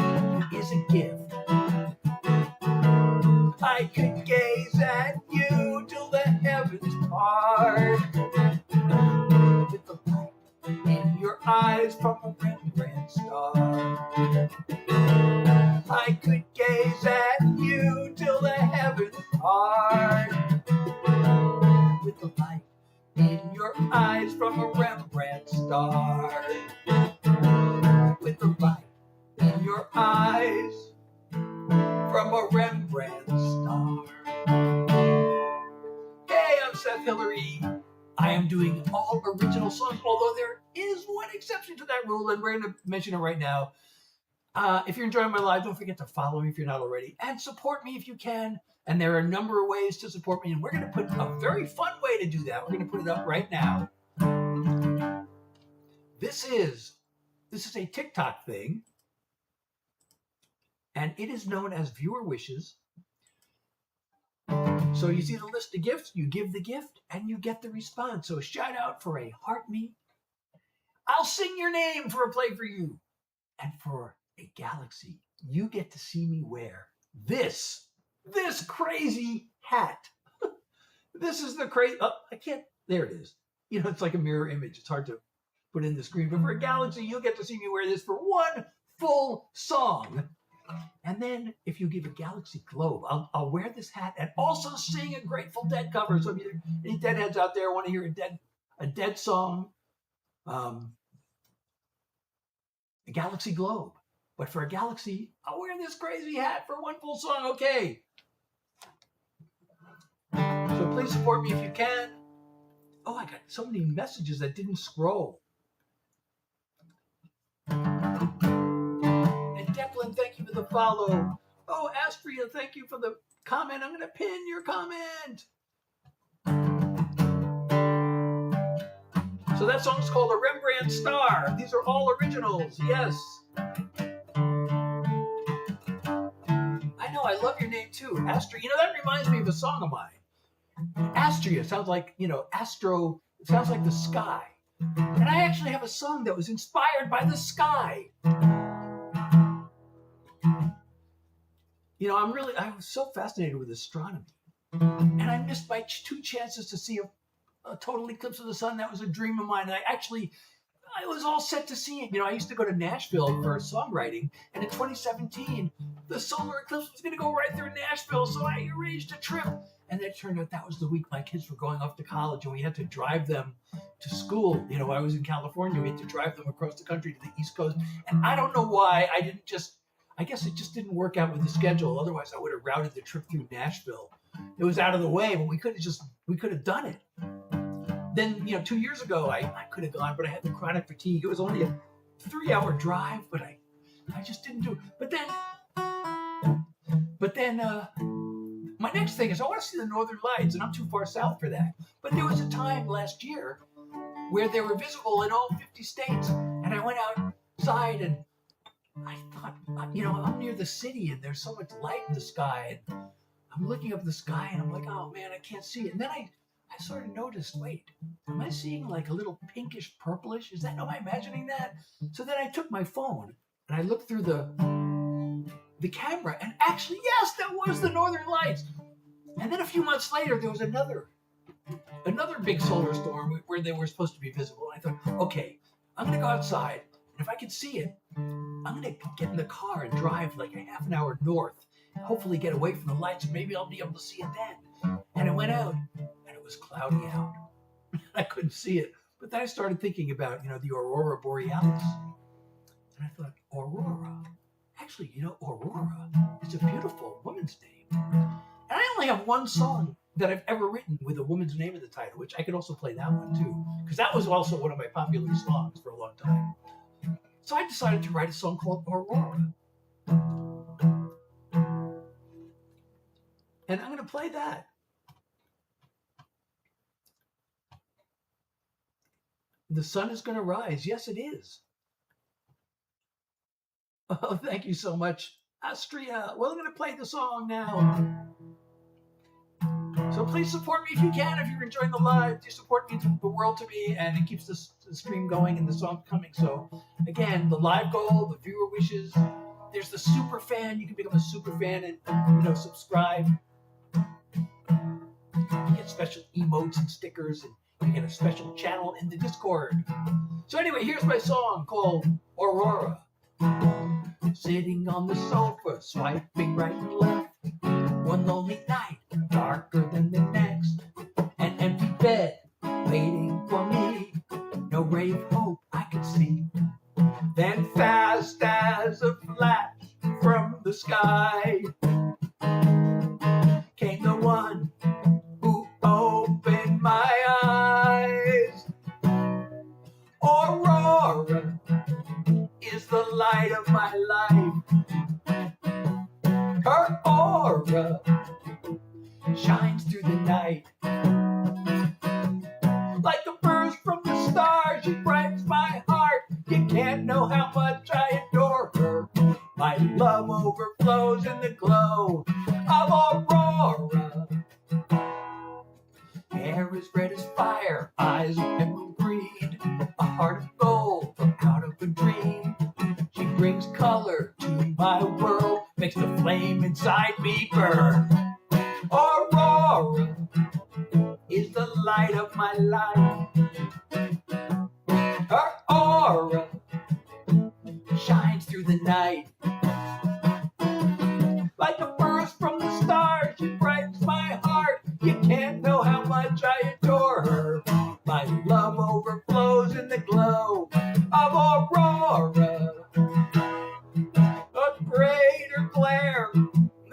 is a gift. I could gaze at you till the heavens part, with the light in your eyes from a Rembrandt star. I could gaze at you till the heavens part, with the light in your eyes from a Rembrandt star. With the light in your eyes from a Rembrandt star. Hey, I'm Seth Hilary. I am doing all original songs, although there is one exception to that rule, and we're going to mention it right now. If you're enjoying my live, don't forget to follow me if you're not already, and support me if you can. And there are a number of ways to support me, and we're going to put a very fun way to do that. We're going to put it up right now. This is a TikTok thing, and it is known as Viewer Wishes. So you see the list of gifts, you give the gift, and you get the response. So a shout out for a heart me. I'll sing your name for a play for you. And for a galaxy, you get to see me wear this crazy hat. This is the crazy, there it is. You know, it's like a mirror image. It's hard to put in the screen, but for a galaxy, you'll get to see me wear this for one full song. And then if you give a Galaxy Globe, I'll wear this hat and also sing a Grateful Dead cover. So if you any Deadheads out there want to hear a Dead song, a Galaxy Globe. But for a Galaxy, I'll wear this crazy hat for one full song. Okay. So please support me if you can. Oh, I got so many messages that didn't scroll. Declan, thank you for the follow. Oh, Astria, thank you for the comment. I'm going to pin your comment. So that song's called A Rembrandt Star. These are all originals, yes. I know, I love your name too, Astria. You know, that reminds me of a song of mine. Astria sounds like, astro, it sounds like the sky. And I actually have a song that was inspired by the sky. You know, I was so fascinated with astronomy, and I missed my 2 chances to see a total eclipse of the sun. That was a dream of mine. And I was all set to see it. You know, I used to go to Nashville for songwriting, and in 2017, the solar eclipse was going to go right through Nashville, so I arranged a trip. And it turned out that was the week my kids were going off to college, and we had to drive them to school. You know, I was in California. We had to drive them across the country to the East Coast, and I don't know why I guess it just didn't work out with the schedule. Otherwise, I would have routed the trip through Nashville. It was out of the way, but we could have done it. Then, 2 years ago, I could have gone, but I had the chronic fatigue. It was only a 3-hour drive, but I just didn't do it. But then, my next thing is I want to see the Northern Lights, and I'm too far south for that. But there was a time last year where they were visible in all 50 states, and I went outside and I thought, I'm near the city and there's so much light in the sky. And I'm looking up the sky and I'm like, oh man, I can't see it. And then I sort of noticed, wait, am I seeing like a little pinkish purplish? Am I imagining that? So then I took my phone and I looked through the camera, and actually, yes, that was the Northern Lights. And then a few months later, there was another big solar storm where they were supposed to be visible. And I thought, okay, I'm going to go outside, and if I can see it, I'm going to get in the car and drive like a half an hour north, and hopefully get away from the lights, and maybe I'll be able to see it then. And I went out, and it was cloudy out. I couldn't see it. But then I started thinking about, the aurora borealis. And I thought, Aurora. Actually, Aurora is a beautiful woman's name. And I only have one song that I've ever written with a woman's name in the title, which I could also play that one too, because that was also one of my popular songs for a long time. So I decided to write a song called Aurora. And I'm going to play that. The sun is going to rise. Yes, it is. Oh, thank you so much, Astria. Well, I'm going to play the song now. So please support me if you can. If you're enjoying the live, you support means the world to me, and it keeps the stream going and the song coming. So again, the live goal, the viewer wishes. There's the super fan. You can become a super fan and subscribe. You get special emotes and stickers, and you get a special channel in the Discord. So anyway, here's my song called Aurora. Sitting on the sofa, swiping right and left. One lonely night, darker than the next. An empty bed, waiting for me. No ray of hope I could see. Then fast as a flash from the sky came the one who opened my eyes. Aurora is the light of my life. Her aura shines through the night. Like a burst from the stars, she brightens my heart. You can't know how much I adore her. My love overflows in the glow of Aurora. Hair is red as fire, eyes of emerald green, a heart of gold from out of a dream. She brings color to my world, makes the flame inside me burn. Aurora is the light of my life. Her aura shines through the night. Like a burst from the stars, she brightens my heart. You can't know how much I adore her. My love overflows in the glow of Aurora. A greater glare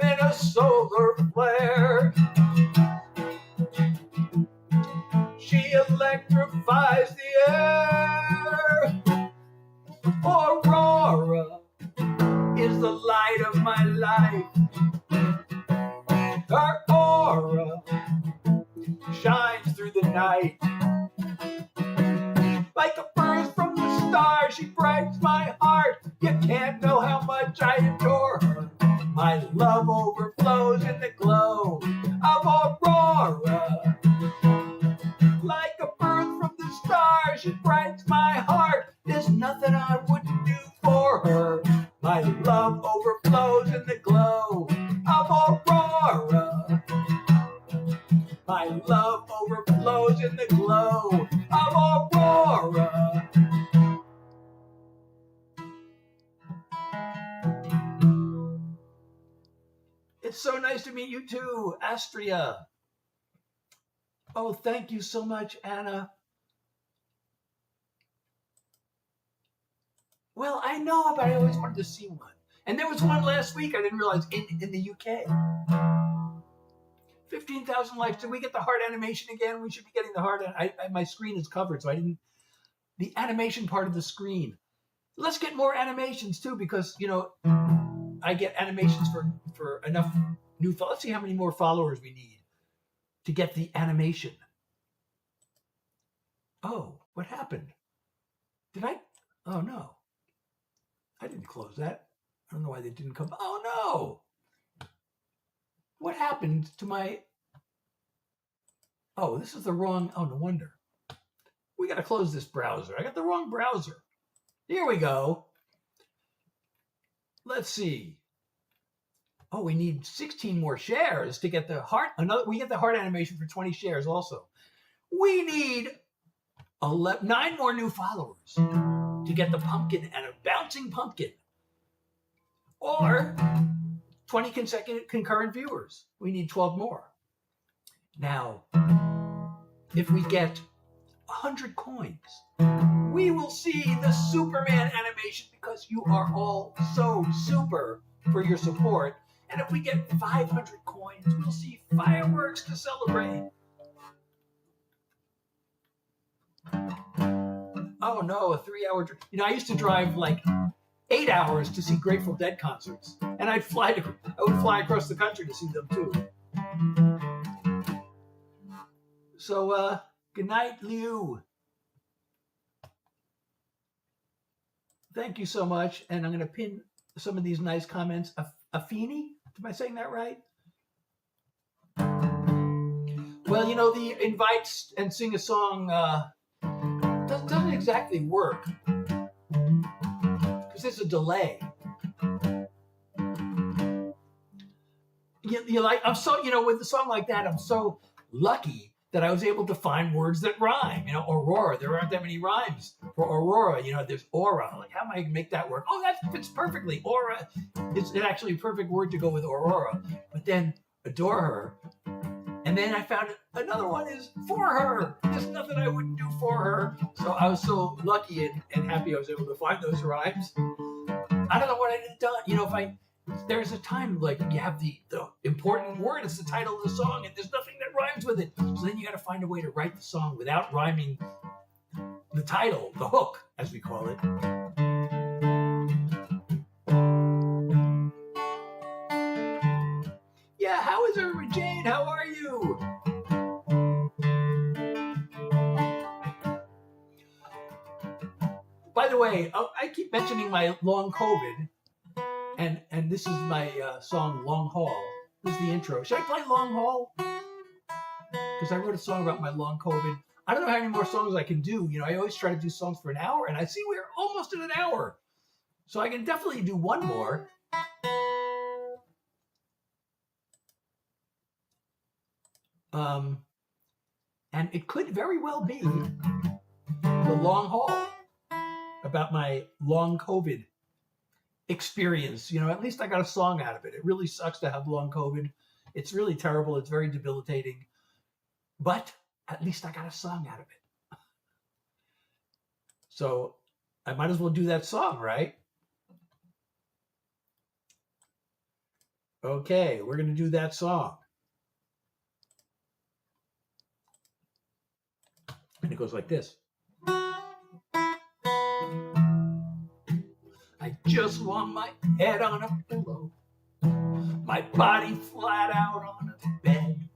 than a solar flare. She electrifies the air. Aurora is the light of my life. Her aura shines through the night. Like a burst from the stars, she brightens my heart. You can't know how much I adore her. My love overflows in the glow of Aurora. Like a birth from the stars, she brightens my heart. There's nothing I wouldn't do for her. My love overflows in the glow of Aurora. My love overflows in the glow of Aurora. It's so nice to meet you too, Astria. Oh, thank you so much, Anna. Well, I know, but I always wanted to see one. And there was one last week, I didn't realize, in the UK. 15,000 likes. Did we get the heart animation again? We should be getting the heart. My screen is covered, so I didn't. The animation part of the screen. Let's get more animations too, because, I get animations for enough new. Let's see how many more followers we need to get the animation. Oh, what happened? Oh no. I didn't close that. I don't know why they didn't come. Oh no. What happened to my... Oh, this is the wrong... Oh, no wonder. We got to close this browser. I got the wrong browser. Here we go. Let's see. Oh, we need 16 more shares to get the heart. We get the heart animation for 20 shares also. We need 9 more new followers to get the pumpkin and a bouncing pumpkin. Or 20 consecutive concurrent viewers. We need 12 more. Now, if we get 100 coins, we will see the Superman animation because you are all so super for your support. And if we get 500 coins, we'll see fireworks to celebrate. Oh no, a 3-hour drive. I used to drive like 8 hours to see Grateful Dead concerts. And I would fly across the country to see them too. So, good night, Liu. Thank you so much. And I'm going to pin some of these nice comments. Afini? Am I saying that right? Well, the invite and sing a song doesn't exactly work because there's a delay. I'm so, with a song like that, I'm so lucky that I was able to find words that rhyme. Aurora, there aren't that many rhymes for Aurora. There's aura. Like, how am I going to make that work? Oh, that fits perfectly. Aura is actually a perfect word to go with Aurora. But then adore her. And then I found another one is for her. There's nothing I wouldn't do for her. So I was so lucky and happy I was able to find those rhymes. I don't know what I did done. There's a time like you have the important word, it's the title of the song, and there's nothing that rhymes with it. So then you got to find a way to write the song without rhyming the title, the hook, as we call it. Yeah, how is everyone? Jane, how are you? By the way, I keep mentioning my long COVID. And this is my song, Long Haul. This is the intro. Should I play Long Haul? Because I wrote a song about my long COVID. I don't know how many more songs I can do. I always try to do songs for an hour, and I see we're almost at an hour. So I can definitely do one more. And it could very well be the long haul about my long COVID experience. At least I got a song out of it. It really sucks to have long COVID. It's really terrible. It's very debilitating. But at least I got a song out of it. So I might as well do that song, right? Okay, we're going to do that song. And it goes like this. I just want my head on a pillow, my body flat out on a bed,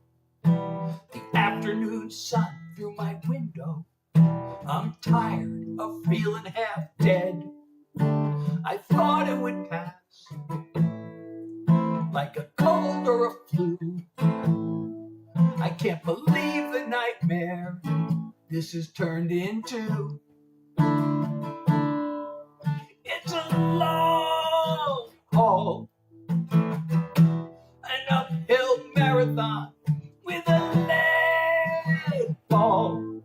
the afternoon sun through my window. I'm tired of feeling half dead. I thought it would pass like a cold or a flu. I can't believe the nightmare this has turned into. It's a long haul, an uphill marathon with a lead ball.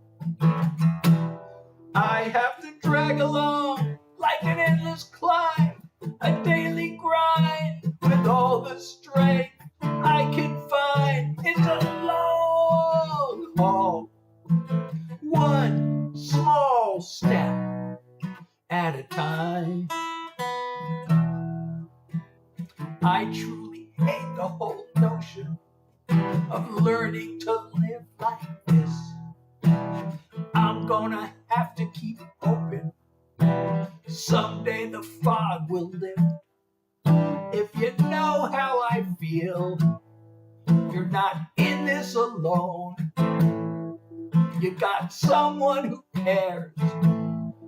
I have to drag along like an endless climb, a daily grind with all the strength I can find. It's a long haul, one small step at a time. I truly hate the whole notion of learning to live like this. I'm gonna have to keep hoping someday the fog will lift. If you know how I feel, you're not in this alone. You got someone who cares,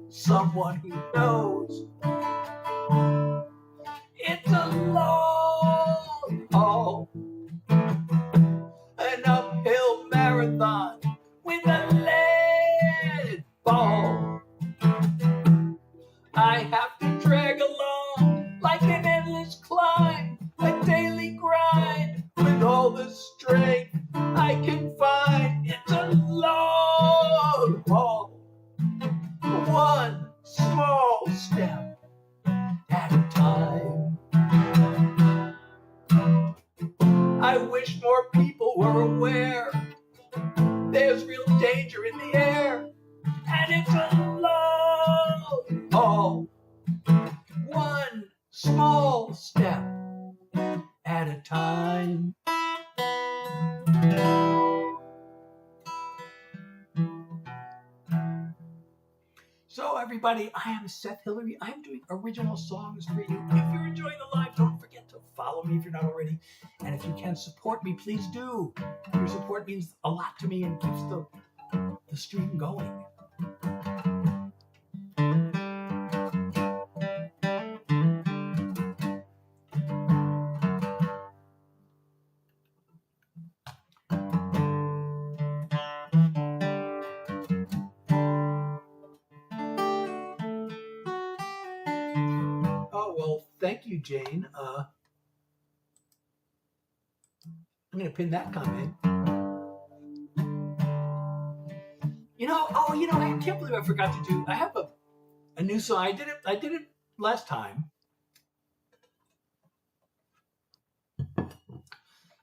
someone who knows. It's a long haul, an uphill marathon with a lead ball. I have to drag along like an endless climb, a daily grind with all the strength I can find. It's a long haul, one small step at a time. I more people were aware there's real danger in the air. and it's a long haul. One small step at a time. So everybody, I am Seth Hilary. I'm doing original songs for you. If you're enjoying the live, don't forget to follow me if you're not already. And if you can support me, please do. Your support means a lot to me and keeps the stream going. Oh, well, thank you, Jane. I'm going to pin that comment. I can't believe I forgot to do, I have a new song. I did it last time.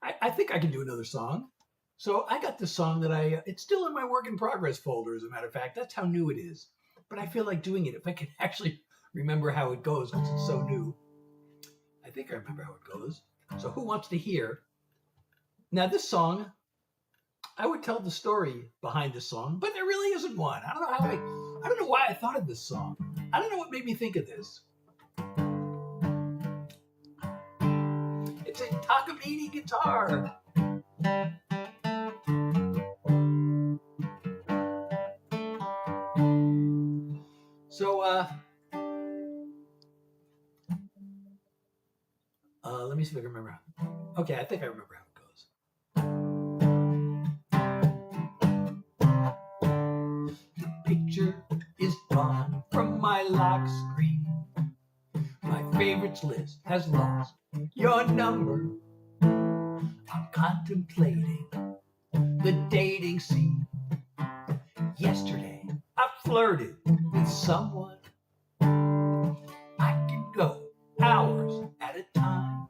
I think I can do another song. So I got this song that it's still in my work in progress folder, as a matter of fact. That's how new it is. But I feel like doing it if I can actually remember how it goes, because it's so new. I think I remember how it goes. So who wants to hear? Now this song, I would tell the story behind this song, but there really isn't one. I don't know why I thought of this song. I don't know what made me think of this. It's a Takamine guitar. So, let me see if I can remember. Okay, I think I remember how it goes. The picture is gone from my lock screen. My favorites list has lost your number. I'm contemplating the dating scene. Yesterday, I flirted with someone. I can go hours at a time,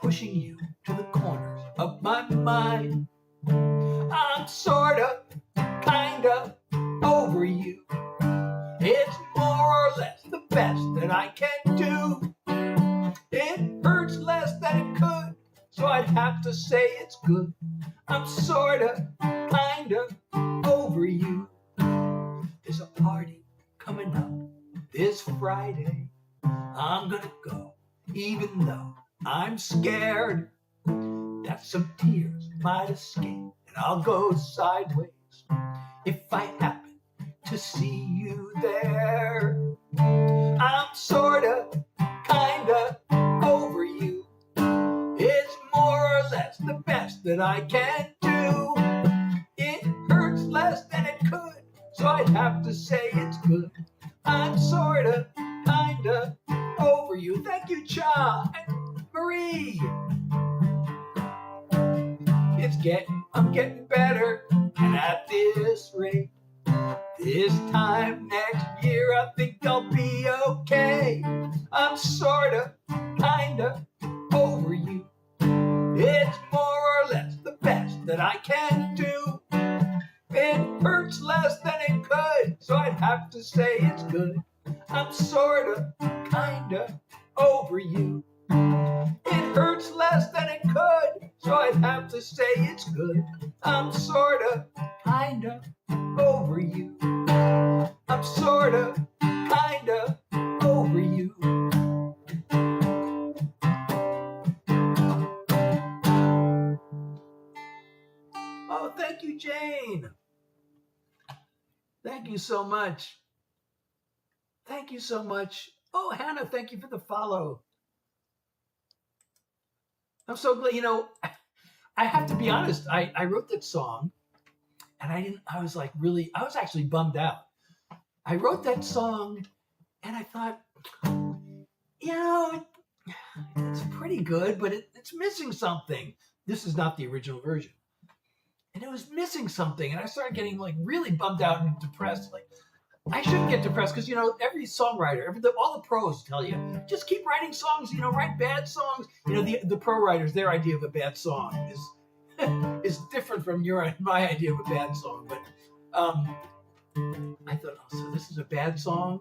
pushing you to the corners of my mind. I'm sorta, kinda over you. It's more or less the best that I can do. It hurts less than it could, so I'd have to say it's good. I'm sorta, kinda over you. There's a party coming up this Friday. I'm gonna go, even though I'm scared that some tears might escape, and I'll go sideways if I happen to see you there. I'm sorta, kinda over you. It's more or less the best that I can do. It hurts less than it could, so I'd have to say it's good. I'm sorta, kinda over you. Thank you, Cha and Marie. I'm getting better, and at this rate, this time next year I think I'll be okay. I'm sorta, kinda over you. It's more or less the best that I can do. It hurts less than it could, so I'd have to say it's good. I'm sorta, kinda over you. It hurts less than it could, so I'd have to say it's good. I'm sorta, kinda over you. I'm sorta, kinda over you. Oh, thank you, Jane. Thank you so much. Thank you so much. Oh, Hannah, thank you for the follow. I'm so glad, I have to be honest. I wrote that song and I was actually bummed out. I wrote that song and I thought, it's pretty good, but it's missing something. This is not the original version. And it was missing something. And I started getting really bummed out and depressed. I shouldn't get depressed because, every songwriter, all the pros tell you, just keep writing songs, write bad songs. The pro writers, their idea of a bad song is different from my idea of a bad song. But I thought, oh, so this is a bad song?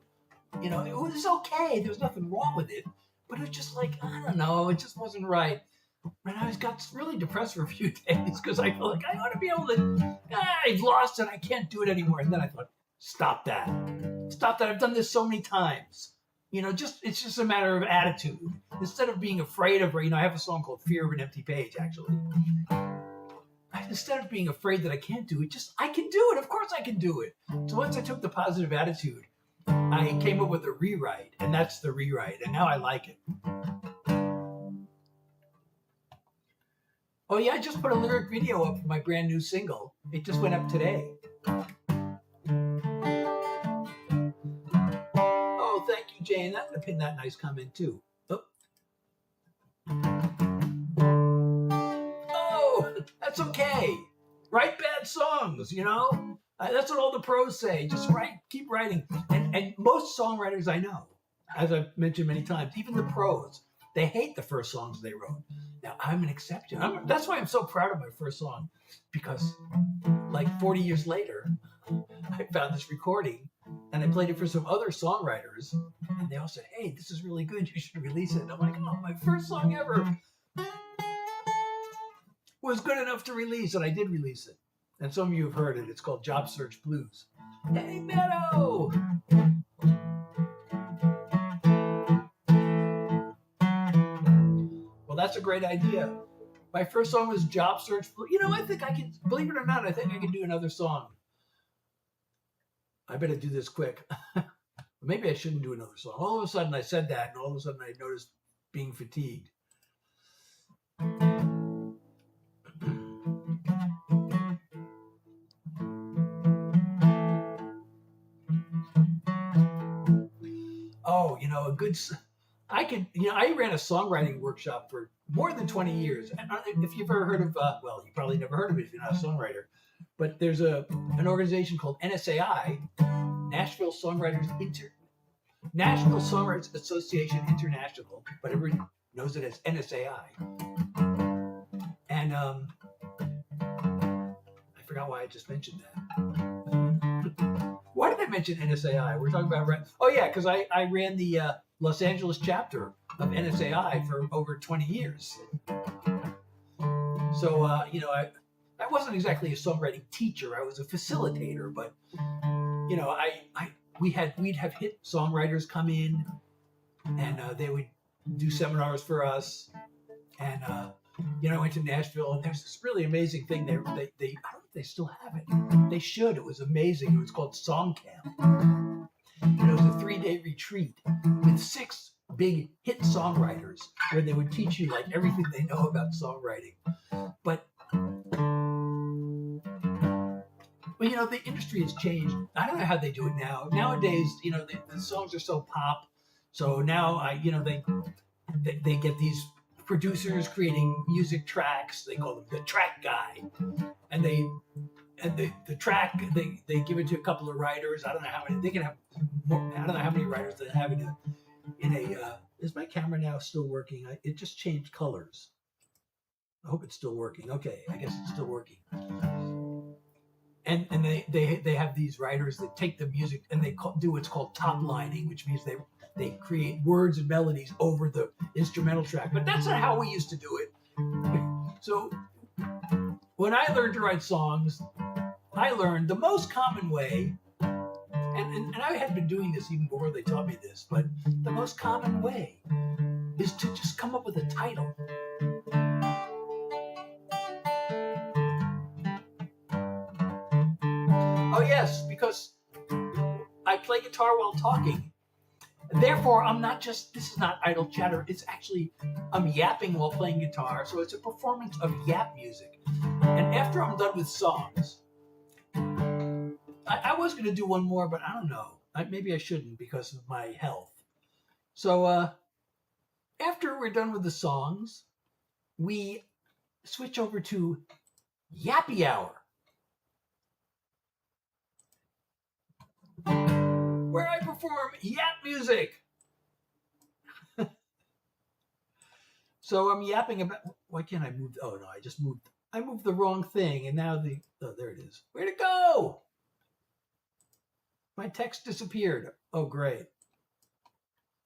You know, it was okay. There was nothing wrong with it. But it was just like, I don't know, it just wasn't right. And I got really depressed for a few days because I felt like I ought to be able to, I've lost it. I can't do it anymore. And then I thought, stop that. Stop that. I've done this so many times. You know, it's just a matter of attitude. Instead of being afraid of, I have a song called Fear of an Empty Page, actually. Instead of being afraid that I can't do it, I can do it. Of course I can do it. So once I took the positive attitude, I came up with a rewrite, and that's the rewrite. And now I like it. Oh yeah, I just put a lyric video up for my brand new single. It just went up today. Oh, thank you, Jane. That would have been that nice comment too. Oh, that's okay. Write bad songs, you know? That's what all the pros say. Just keep writing. And most songwriters I know, as I've mentioned many times, even the pros, they hate the first songs they wrote. Now, I'm an exception. That's why I'm so proud of my first song, because like 40 years later, I found this recording and I played it for some other songwriters, and they all said, hey, this is really good. You should release it. And I'm like, oh, my first song ever was good enough to release, and I did release it. And some of you have heard it. It's called Job Search Blues. Hey, Meadow! Well, that's a great idea. My first song was Job Search Blues. You know, I think I can, believe it or not, I think I can do another song. I better do this quick. Maybe I shouldn't do another song. All of a sudden I said that, and all of a sudden I noticed being fatigued. Oh, you know, I ran a songwriting workshop for more than 20 years. And if you've ever heard of, well, you probably never heard of it if you're not a songwriter, but there's an organization called NSAI, National Songwriters Association International, but everyone knows it as NSAI. And I forgot why I just mentioned that. Why did I mention NSAI? We're talking about, oh yeah, because I ran the Los Angeles chapter of NSAI for over 20 years. So, you know, I wasn't exactly a songwriting teacher. I was a facilitator, but, you know, we'd have hit songwriters come in, and they would do seminars for us. And, you know, I went to Nashville, and there's this really amazing thing. They I don't know if they still have it. They should. It was amazing. It was called Song Camp. And it was a 3-day retreat with 6 big hit songwriters where they would teach you like everything they know about songwriting. But, well, you know, the industry has changed. I don't know how they do it now. Nowadays, you know, the songs are so pop. So now, you know, they get these producers creating music tracks. They call them the track guy, and the track they give it to a couple of writers. I don't know how many they can have. More, I don't know how many writers they have in a. Is my camera now still working? It just changed colors. I hope it's still working. Okay, I guess it's still working. And they have these writers that take the music and they do what's called top lining, which means they create words and melodies over the instrumental track. But that's not how we used to do it. So when I learned to write songs, I learned the most common way, and I had been doing this even before they taught me this, but the most common way is to just come up with a title. Oh yes, because I play guitar while talking. Therefore, this is not idle chatter. It's actually, I'm yapping while playing guitar. So it's a performance of yap music. And after I'm done with songs, I was going to do one more, but I don't know. Maybe I shouldn't because of my health. So after we're done with the songs, we switch over to Yappy Hour, where I perform yap music. So I'm yapping about, why can't I move? Oh no, I moved the wrong thing, and now there it is. Where'd it go? My text disappeared. Oh, great.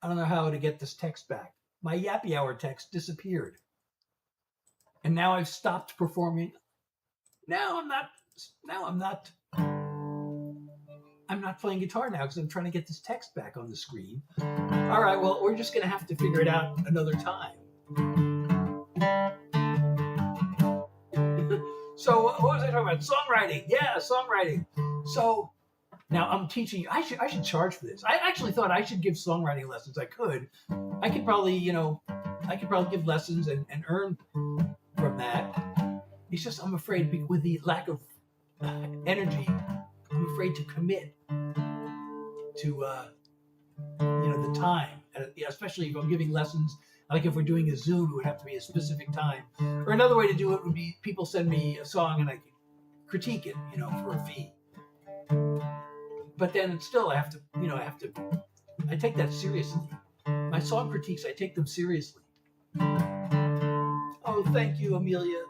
I don't know how to get this text back. My Yappy Hour text disappeared. And now I've stopped performing. I'm not playing guitar now because I'm trying to get this text back on the screen. All right, well, we're just going to have to figure it out another time. So what was I talking about? Songwriting. Yeah, songwriting. So now I'm teaching you. I should charge for this. I actually thought I should give songwriting lessons. I could probably, give lessons and earn from that. It's just I'm afraid with the lack of energy, I'm afraid to commit to the time, especially if I'm giving lessons. Like if we're doing a Zoom, it would have to be a specific time. Or another way to do it would be people send me a song and I can critique it, for a fee. But then still I take that seriously. My song critiques, I take them seriously. Oh, thank you, Amelia.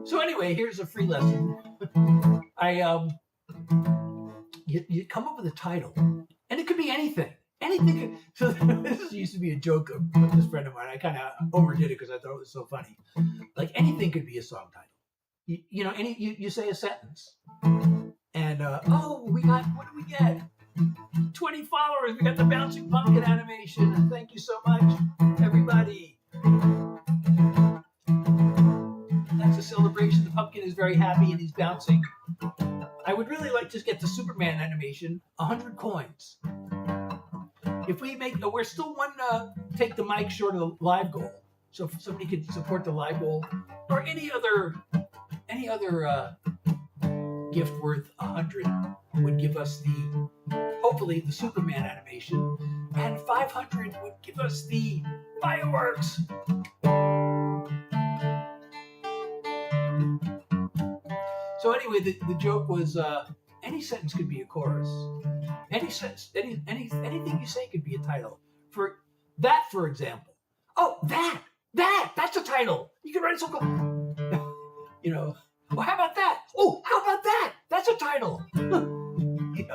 So anyway, here's a free lesson. You come up with a title, and it could be anything. Anything. So this used to be a joke of this friend of mine. I kind of overdid it because I thought it was so funny. Like anything could be a song title. You say a sentence, and what do we get? 20 followers. We got the bouncing pumpkin animation. Thank you so much, everybody. That's a celebration. The pumpkin is very happy and he's bouncing. I would really like to get the Superman animation, 100 coins. If we we're still one take the mic short of the live goal. So if somebody could support the live goal or any other gift worth 100 would give us hopefully the Superman animation, and 500 would give us the fireworks. So anyway, the joke was any sentence could be a chorus. Any sentence, anything you say could be a title. For example. Oh, that's a title. You can write a song called, well, how about that? Oh, how about that? That's a title.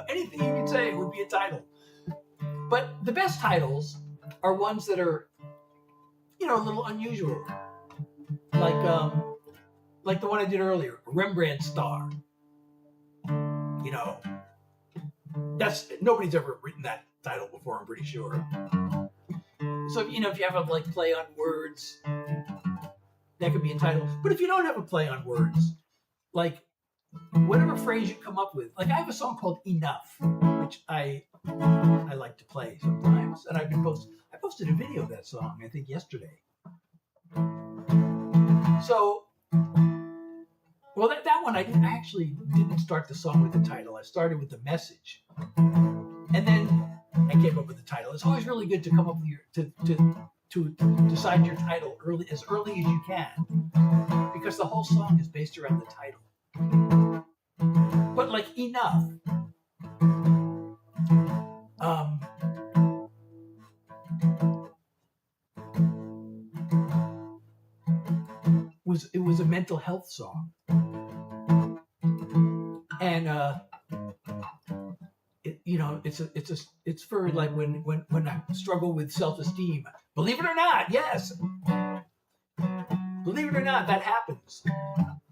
Anything you can say would be a title. But the best titles are ones that are, a little unusual. Like the one I did earlier, Rembrandt Star. Nobody's ever written that title before, I'm pretty sure. So, if you have a play on words, that could be a title. But if you don't have a play on words, whatever phrase you come up with, I have a song called Enough, which I like to play sometimes, and I posted a video of that song, I think yesterday. So, well, that one I actually didn't start the song with the title. I started with the message, and then I came up with the title. It's always really good to come up with to decide your title as early as you can, because the whole song is based around the title. But Enough. It was a mental health song, and it's for when I struggle with self-esteem. Believe it or not, yes. Believe it or not, that happens.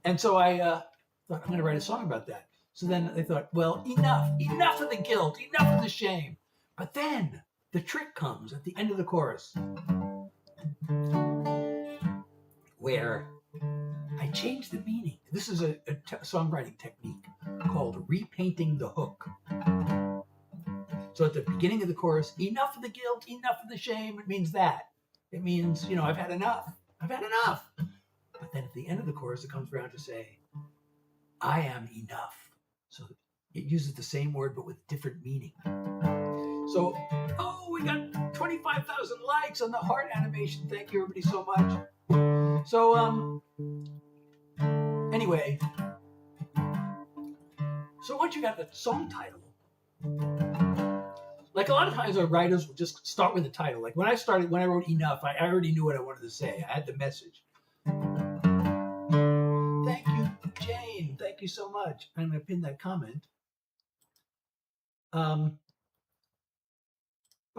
And so I thought, I'm going to write a song about that. So then I thought, well, enough of the guilt, enough of the shame. But then the trick comes at the end of the chorus, where I changed the meaning. This is a songwriting technique called repainting the hook. So at the beginning of the chorus, enough of the guilt, enough of the shame, it means that. It means, I've had enough. I've had enough. But then at the end of the chorus, it comes around to say, I am enough. So it uses the same word, but with different meaning. So, we got 25,000 likes on the heart animation. Thank you, everybody, so much. So, anyway. So once you got the song title, a lot of times our writers will just start with the title. When I wrote Enough, I already knew what I wanted to say. I had the message. thank you so much. I'm going to pin that comment. By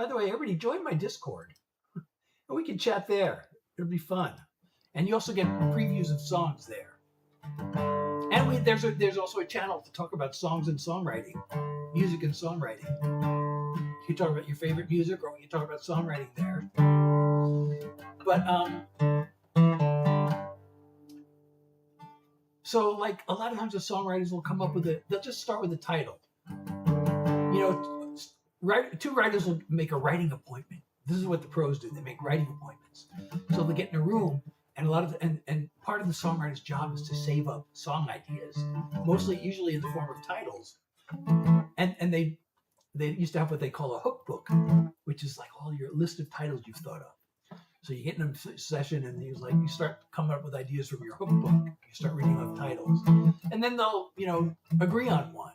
the way, everybody join my Discord. And we can chat there. It'll be fun. And you also get previews of songs there. And there's also a channel to talk about songs and songwriting, music and songwriting. You can talk about your favorite music, or we can talk about songwriting there. But so like a lot of times the songwriters will come up with they'll just start with a title. Two writers will make a writing appointment. This is what the pros do. They make writing appointments. So they get in a room, and and part of the songwriter's job is to save up song ideas, usually in the form of titles. And they used to have what they call a hook book, which is like all your list of titles you've thought of. So you get in a session, and you start coming up with ideas from your hook book. You start reading off titles, and then they'll agree on one.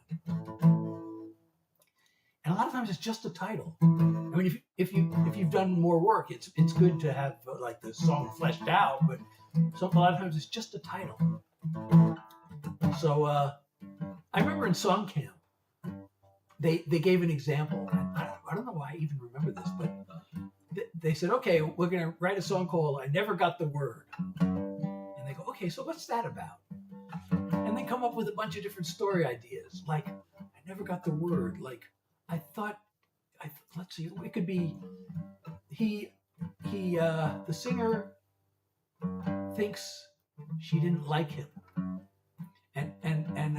And a lot of times it's just a title. I mean, if you've done more work, it's good to have like the song fleshed out, but a lot of times it's just a title. So I remember in Song Camp, they gave an example. I don't know why I even remember this, but they said, okay, we're going to write a song called "I Never Got the Word," and they go, okay, so what's that about? And they come up with a bunch of different story ideas, like "I never got the word," like. Let's see, it could be the singer thinks she didn't like him, and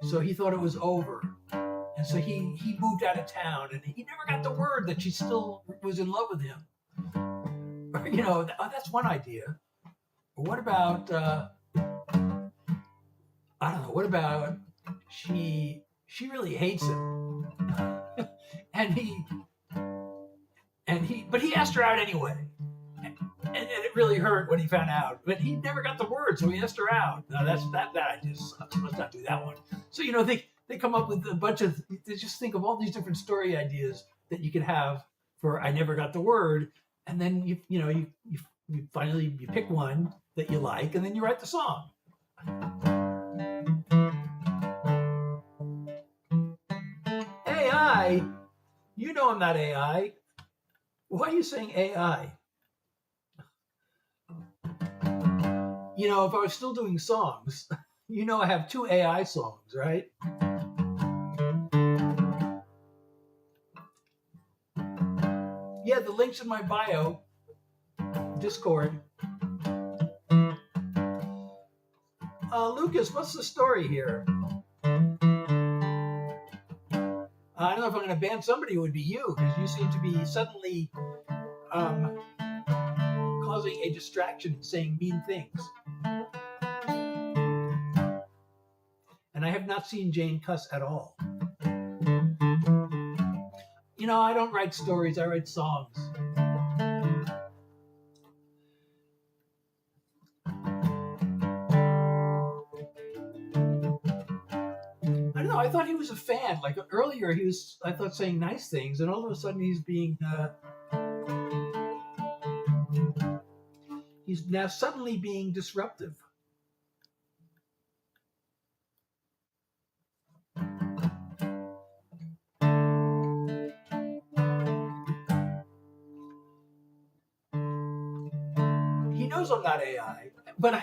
so he thought it was over, and so he moved out of town, and he never got the word that she still was in love with him. That's one idea. But what about I don't know, what about she really hates him? But he asked her out anyway, and it really hurt when he found out. But he never got the word, so he asked her out. No, that idea sucks. Let's not do that one. So they come up with a bunch of. They just think of all these different story ideas that you can have for "I never got the word," and then you finally pick one that you like, and then you write the song. AI. You know I'm not AI. Why are you saying AI? If I was still doing songs, I have 2 AI songs, right? Yeah, the link's in my bio, Discord. Lucas, what's the story here? I don't know if I'm going to ban somebody. It would be you, because you seem to be suddenly causing a distraction and saying mean things. And I have not seen Jane cuss at all. I don't write stories. I write songs. I don't know. I thought he was a fan. Like earlier, he was, I thought, saying nice things, and all of a sudden he's now suddenly being disruptive. He knows I'm not AI, but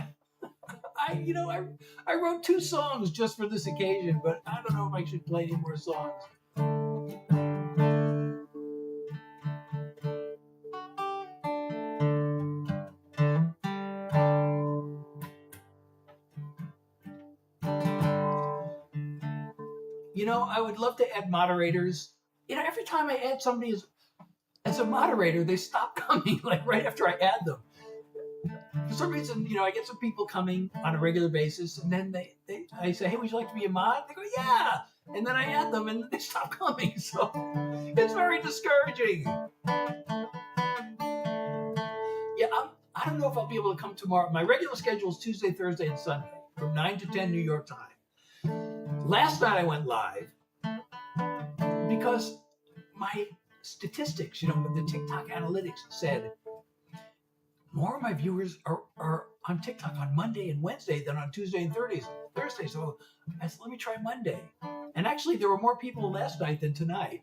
I wrote 2 songs just for this occasion, but I don't know if I should play any more songs. I would love to add moderators. Every time I add somebody as a moderator, they stop coming, like right after I add them. For some reason, I get some people coming on a regular basis, and then I say, hey, would you like to be a mod? They go, yeah. And then I add them, and they stop coming. So it's very discouraging. Yeah, I don't know if I'll be able to come tomorrow. My regular schedule is Tuesday, Thursday, and Sunday from 9 to 10 New York time. Last night I went live because my statistics, the TikTok analytics said more of my viewers are on TikTok on Monday and Wednesday than on Tuesday and Thursdays. Thursday. So I said, let me try Monday. And actually, there were more people last night than tonight.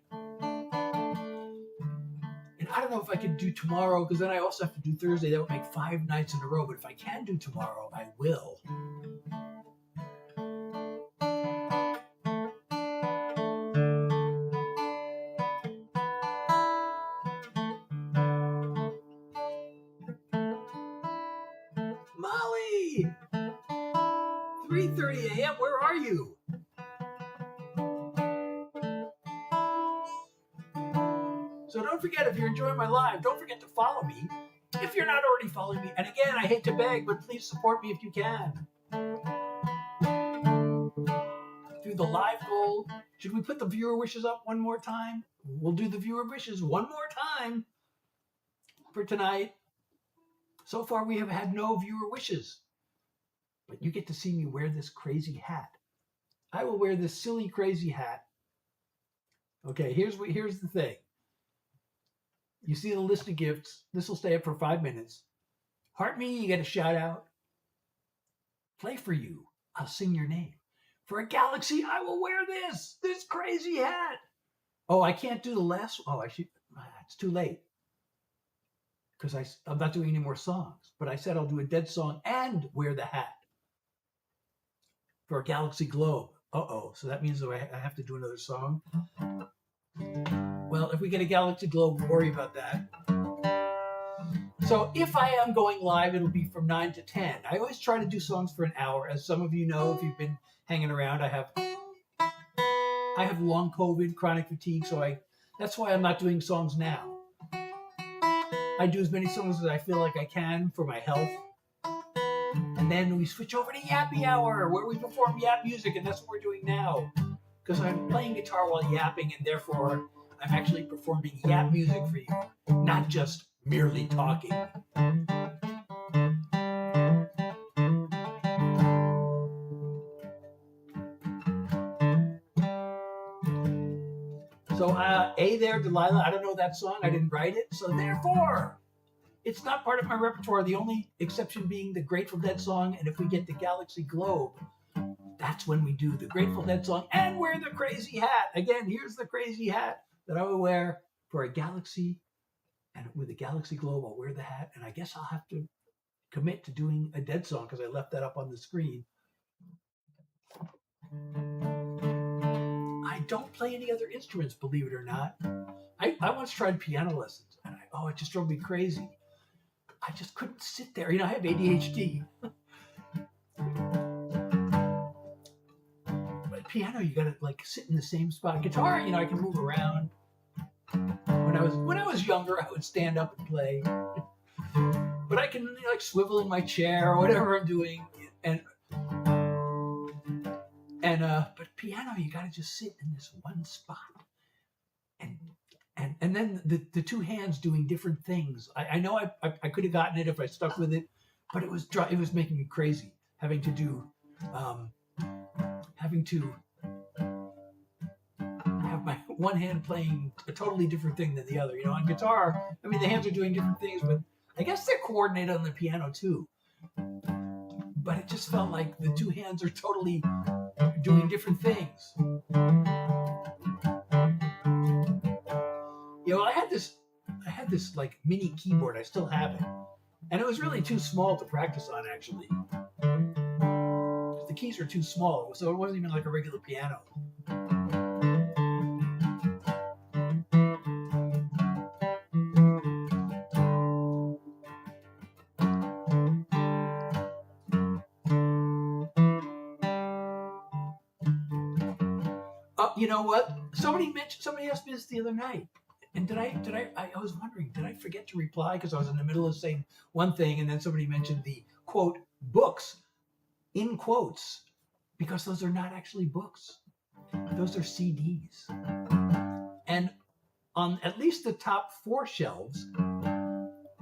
And I don't know if I can do tomorrow, because then I also have to do Thursday. That would make 5 nights in a row. But if I can do tomorrow, I will. Molly! 3:30 a.m., where are you? So don't forget, if you're enjoying my live, don't forget to follow me. If you're not already following me, and again, I hate to beg, but please support me if you can. Through the live goal. Should we put the viewer wishes up one more time? We'll do the viewer wishes one more time for tonight. So far, we have had no viewer wishes. But you get to see me wear this crazy hat. I will wear this silly, crazy hat. Okay, here's the thing. You see the list of gifts. This will stay up for 5 minutes. Heart me, you get a shout out. Play for you. I'll sing your name. For a galaxy, I will wear this crazy hat. Oh, I can't do the last. Oh, I should. It's too late. Because I'm not doing any more songs. But I said I'll do a dead song and wear the hat. For a galaxy globe. Uh-oh. So that means that I have to do another song. Well, if we get a galaxy globe, we'll worry about that. So if I am going live, it'll be from 9 to 10. I always try to do songs for an hour. As some of you know, if you've been hanging around, I have long COVID, chronic fatigue, so that's why I'm not doing songs now. I do as many songs as I feel like I can for my health. And then we switch over to Yappy Hour, where we perform yap music, and that's what we're doing now. Because I'm playing guitar while yapping, and therefore I'm actually performing yap music for you, not just merely talking. So, hey there, Delilah. I don't know that song. I didn't write it. So, therefore, it's not part of my repertoire. The only exception being the Grateful Dead song. And if we get the Galaxy Globe, that's when we do the Grateful Dead song and wear the crazy hat. Again, here's the crazy hat that I will wear for a galaxy. And with the Galaxy Globe, I'll wear the hat. And I guess I'll have to commit to doing a Dead song because I left that up on the screen. I don't play any other instruments, believe it or not. I once tried piano lessons, and it just drove me crazy. I just couldn't sit there. I have ADHD. But piano, you gotta sit in the same spot. Guitar, I can move around. When I was younger, I would stand up and play. But I can swivel in my chair or whatever I'm doing, but piano, you got to just sit in this one spot, and then the two hands doing different things. I know I could have gotten it if I stuck with it, but it was making me crazy having to have my one hand playing a totally different thing than the other. On guitar, the hands are doing different things, but I guess they're coordinated on the piano too. But it just felt like the two hands are totally doing different things. I had this mini keyboard. I still have it, and it was really too small to practice on, actually. The keys are too small, so it wasn't even like a regular piano. You know what? Somebody asked me this the other night. And I was wondering, did I forget to reply? Because I was in the middle of saying one thing, and then somebody mentioned the, quote, books, in quotes, because those are not actually books. Those are CDs. And on at least the top 4 shelves,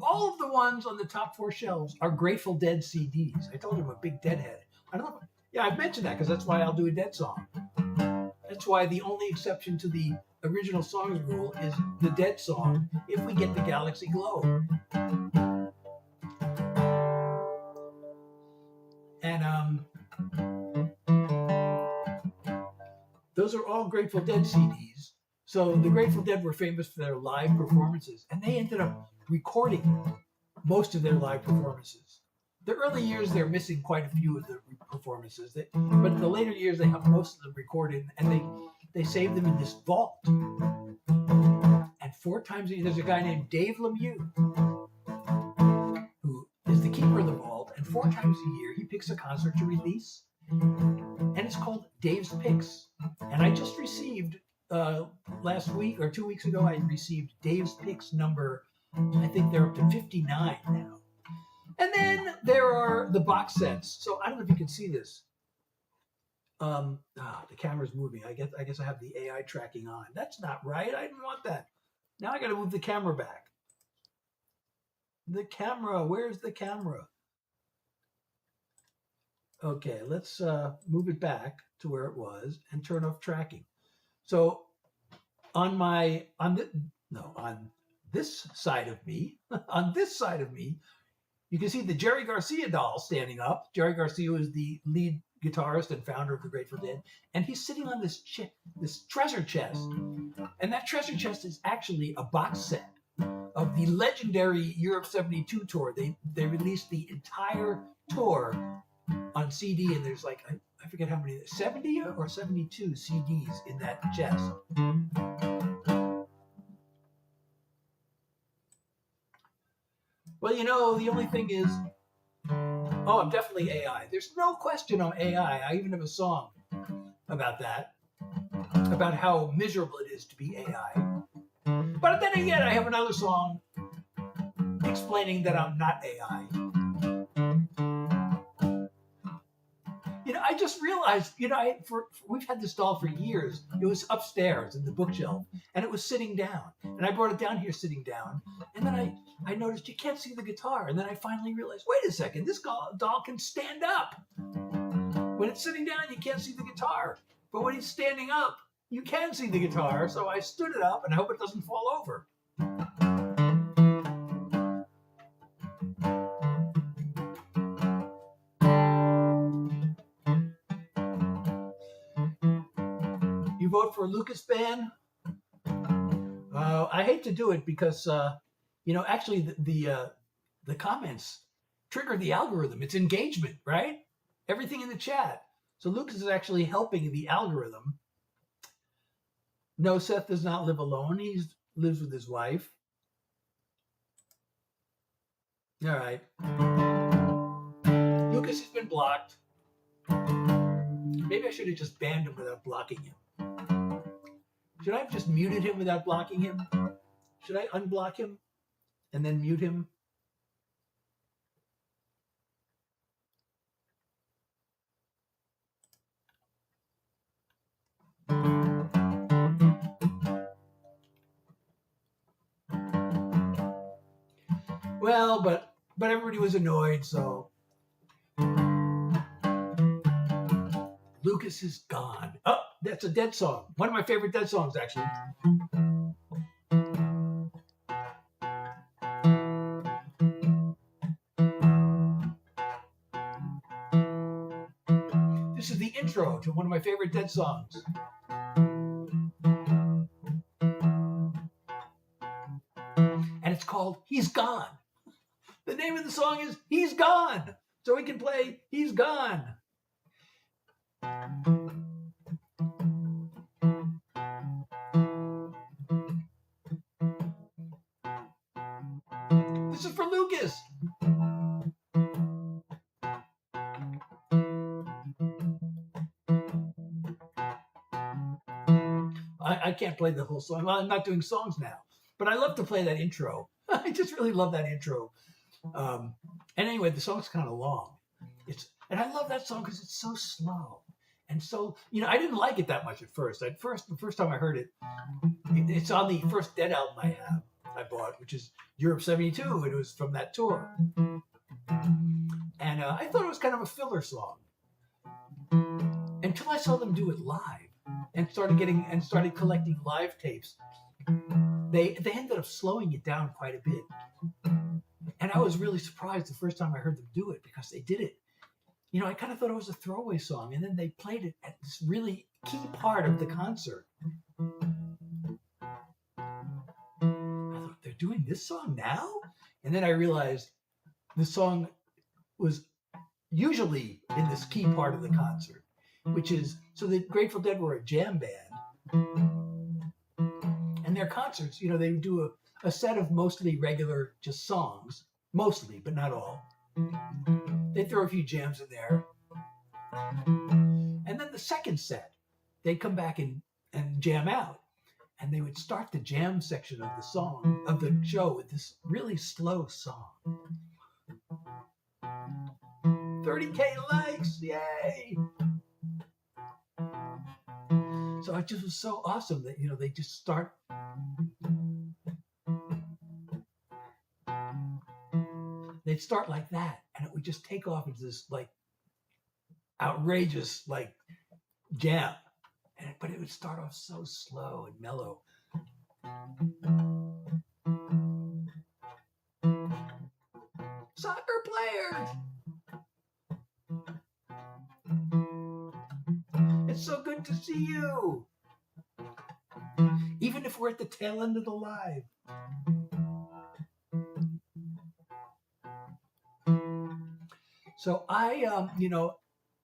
all of the ones on the top 4 shelves are Grateful Dead CDs. I told you I'm a big Deadhead. I don't know. Yeah, I've mentioned that because that's why I'll do a Dead song. That's why the only exception to the original songs rule is the Dead song if we get the Galaxy Globe. And those are all Grateful Dead CDs. So the Grateful Dead were famous for their live performances, and they ended up recording most of their live performances. The early years, they're missing quite a few of the performances, but in the later years, they have most of them recorded, and they save them in this vault. And 4 times a year, there's a guy named Dave Lemieux, who is the keeper of the vault, and 4 times a year, he picks a concert to release, and it's called Dave's Picks. And I just received, last week or 2 weeks ago, I received Dave's Picks number, I think they're up to 59 now. And then there are the box sets. So I don't know if you can see this. The camera's moving. I guess I have the AI tracking on. That's not right. I didn't want that. Now I got to move the camera back. The camera. Where's the camera? Okay, let's move it back to where it was and turn off tracking. So on this side of me, on this side of me, you can see the Jerry Garcia doll standing up. Jerry Garcia is the lead guitarist and founder of the Grateful Dead, and he's sitting on this treasure chest. And that treasure chest is actually a box set of the legendary Europe '72 tour. They released the entire tour on CD, and there's like, I forget how many, 70 or 72 CDs in that chest. Well, the only thing is, I'm definitely AI. There's no question I'm AI. I even have a song about that, about how miserable it is to be AI. But then again, I have another song explaining that I'm not AI. I just realized, we've had this doll for years. It was upstairs in the bookshelf, and it was sitting down. And I brought it down here sitting down. And then I noticed you can't see the guitar. And then I finally realized, wait a second, this doll can stand up. When it's sitting down, you can't see the guitar. But when it's standing up, you can see the guitar. So I stood it up, and I hope it doesn't fall over. You vote for Lucas Band? I hate to do it because, actually the comments trigger the algorithm. It's engagement, right? Everything in the chat. So Lucas is actually helping the algorithm. No, Seth does not live alone. He lives with his wife. All right. Lucas has been blocked. Maybe I should have just banned him without blocking him. Should I have just muted him without blocking him? Should I unblock him and then mute him? Well, but everybody was annoyed, so Lucas is gone. Oh, that's a Dead song. One of my favorite Dead songs, actually. This is the intro to one of my favorite Dead songs. And it's called He's Gone. The name of the song is He's Gone. So we can play He's Gone. This is for Lucas. I can't play the whole song. Well, I'm not doing songs now, but I love to play that intro. I just really love that intro. And anyway, the song's kind of long. And I love that song because it's so slow. And so, I didn't like it that much at first. The first time I heard it, it's on the first Dead album I bought, which is Europe '72, and it was from that tour. And I thought it was kind of a filler song until I saw them do it live and started collecting live tapes. They ended up slowing it down quite a bit, and I was really surprised the first time I heard them do it because they did it I kind of thought it was a throwaway song, and then they played it at this really key part of the concert. I thought, they're doing this song now? And then I realized the song was usually in this key part of the concert, which is, so the Grateful Dead were a jam band, and their concerts, they would do a set of mostly regular just songs, mostly, but not all. They'd throw a few jams in there. And then the second set, they'd come back and jam out. And they would start the jam section of the show with this really slow song. 30K likes, yay! So it just was so awesome that, they just start. They'd start like that, and it would just take off into this like outrageous like jam, but it would start off so slow and mellow. Soccer players! It's so good to see you, even if we're at the tail end of the live. So I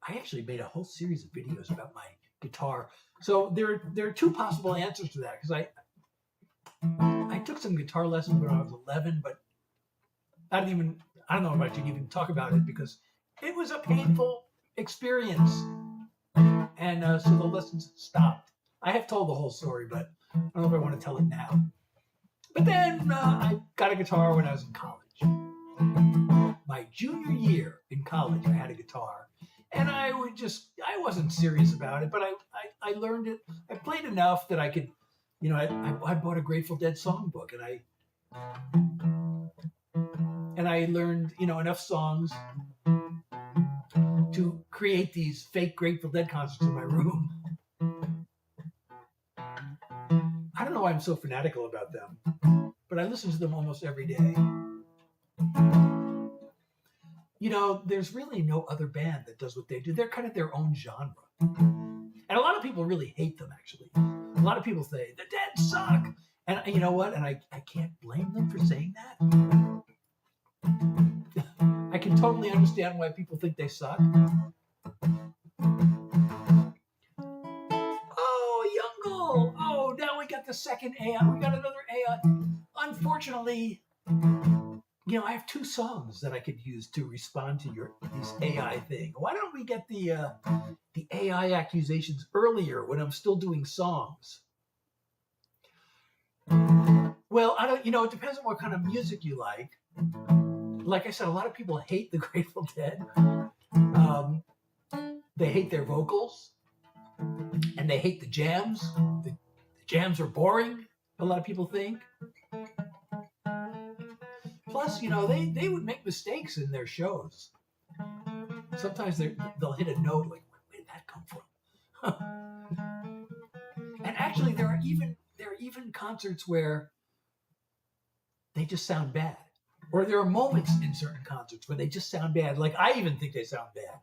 actually made a whole series of videos about my guitar. So there are two possible answers to that, because I took some guitar lessons when I was 11, but I don't know if I should even talk about it because it was a painful experience, and so the lessons stopped. I have told the whole story, but I don't know if I want to tell it now. But then I got a guitar when I was in college. My junior year in college, I had a guitar, and I wasn't serious about it, but I learned it. I played enough that I could, I bought a Grateful Dead songbook, and I learned, enough songs to create these fake Grateful Dead concerts in my room. I don't know why I'm so fanatical about them, but I listen to them almost every day. There's really no other band that does what they do. They're kind of their own genre. And a lot of people really hate them, actually. A lot of people say, the Dead suck! And you know what? And I can't blame them for saying that. I can totally understand why people think they suck. Oh, Youngle! Oh, now we got the second AI. We got another AI. Unfortunately, I have two songs that I could use to respond to this AI thing. Why don't we get the AI accusations earlier when I'm still doing songs? Well, I don't. It depends on what kind of music you like. Like I said, a lot of people hate the Grateful Dead. They hate their vocals, and they hate the jams. The jams are boring, a lot of people think. Plus, they would make mistakes in their shows. Sometimes they'll hit a note like, where did that come from? And actually, there are even concerts where they just sound bad. Or there are moments in certain concerts where they just sound bad. Like, I even think they sound bad.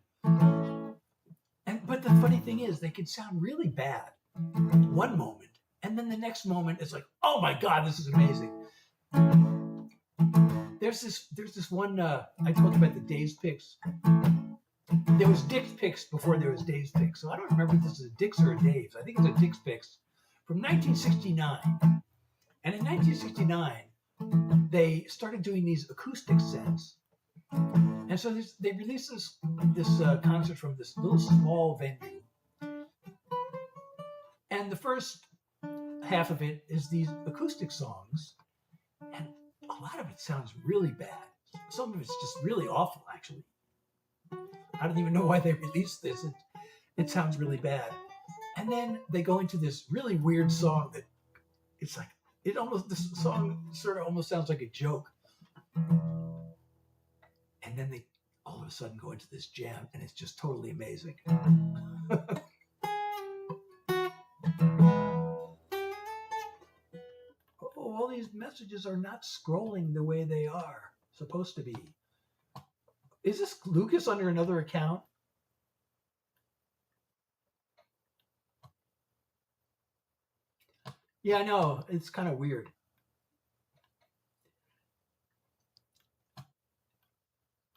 But the funny thing is, they can sound really bad one moment, and then the next moment it's like, oh my God, this is amazing. There's this one, I told you about the Dave's Picks. There was Dick's Picks before there was Dave's Picks. So I don't remember if this is a Dick's or a Dave's. I think it's a Dick's Picks from 1969. And in 1969, they started doing these acoustic sets. And so they released this concert from this little small venue. And the first half of it is these acoustic songs. And a lot of it sounds really bad. Some of it's just really awful, actually. I don't even know why they released this. It sounds really bad. And then they go into this really weird song that it's like, this song sort of almost sounds like a joke. And then they all of a sudden go into this jam, and it's just totally amazing. All these messages are not scrolling the way they are supposed to be. Is this Lucas under another account? Yeah, I know. It's kind of weird.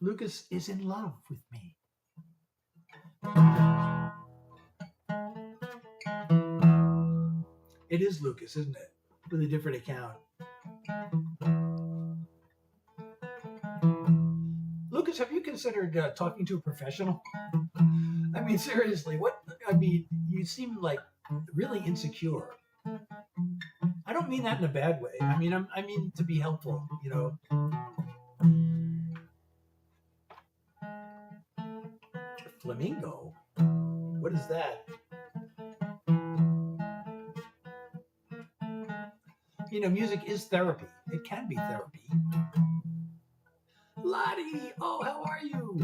Lucas is in love with me. It is Lucas, isn't it? With a different account. Lucas, have you considered talking to a professional? I mean, seriously, what? I mean, you seem like really insecure. I don't mean that in a bad way. I mean to be helpful, you know. Flamingo? What is that? You know, music is therapy. It can be therapy. Lottie, oh, how are you?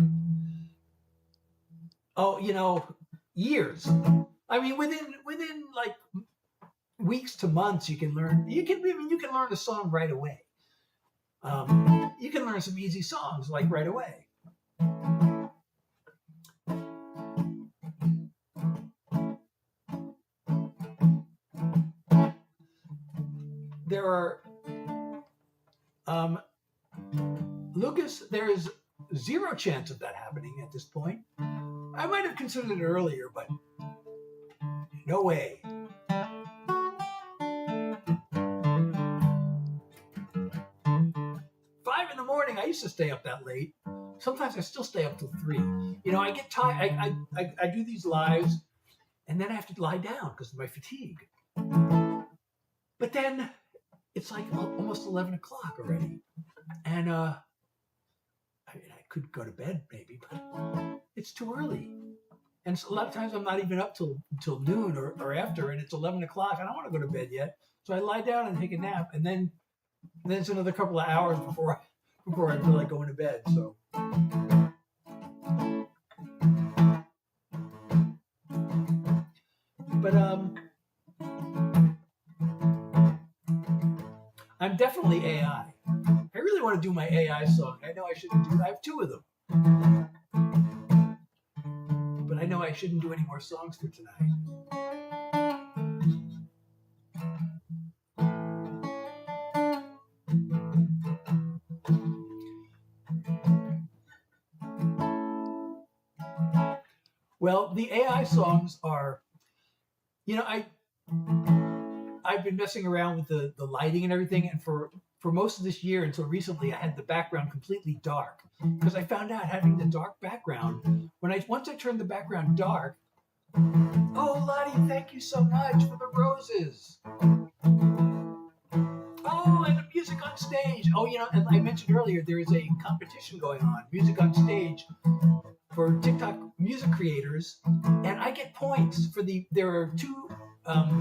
Oh, you know, years. I mean, within like weeks to months, you can learn. You can learn a song right away. You can learn some easy songs like right away. There are, Lucas, there is zero chance of that happening at this point. I might have considered it earlier, but no way. 5 in the morning, I used to stay up that late. Sometimes I still stay up till 3. You know, I get tired. I do these lives, and then I have to lie down because of my fatigue. But then it's like almost 11 o'clock already. And I mean, I could go to bed maybe, but it's too early. And so a lot of times I'm not even up till noon or after, and it's 11 o'clock. I don't want to go to bed yet. So I lie down and take a nap, and then it's another couple of hours before I feel like going to bed. So. But I'm definitely AI. I really want to do my AI song. I know I shouldn't do. I have 2 of them, but I know I shouldn't do any more songs for tonight. Well, the AI songs are, you know, I've been messing around with the lighting and everything, and for most of this year until recently, I had the background completely dark because I found out having the dark background once I turned the background dark. Oh, Lottie, thank you so much for the roses. Oh, and the music on stage. Oh, you know, and I mentioned earlier there is a competition going on, music on stage, for TikTok music creators, and I get points for there are 2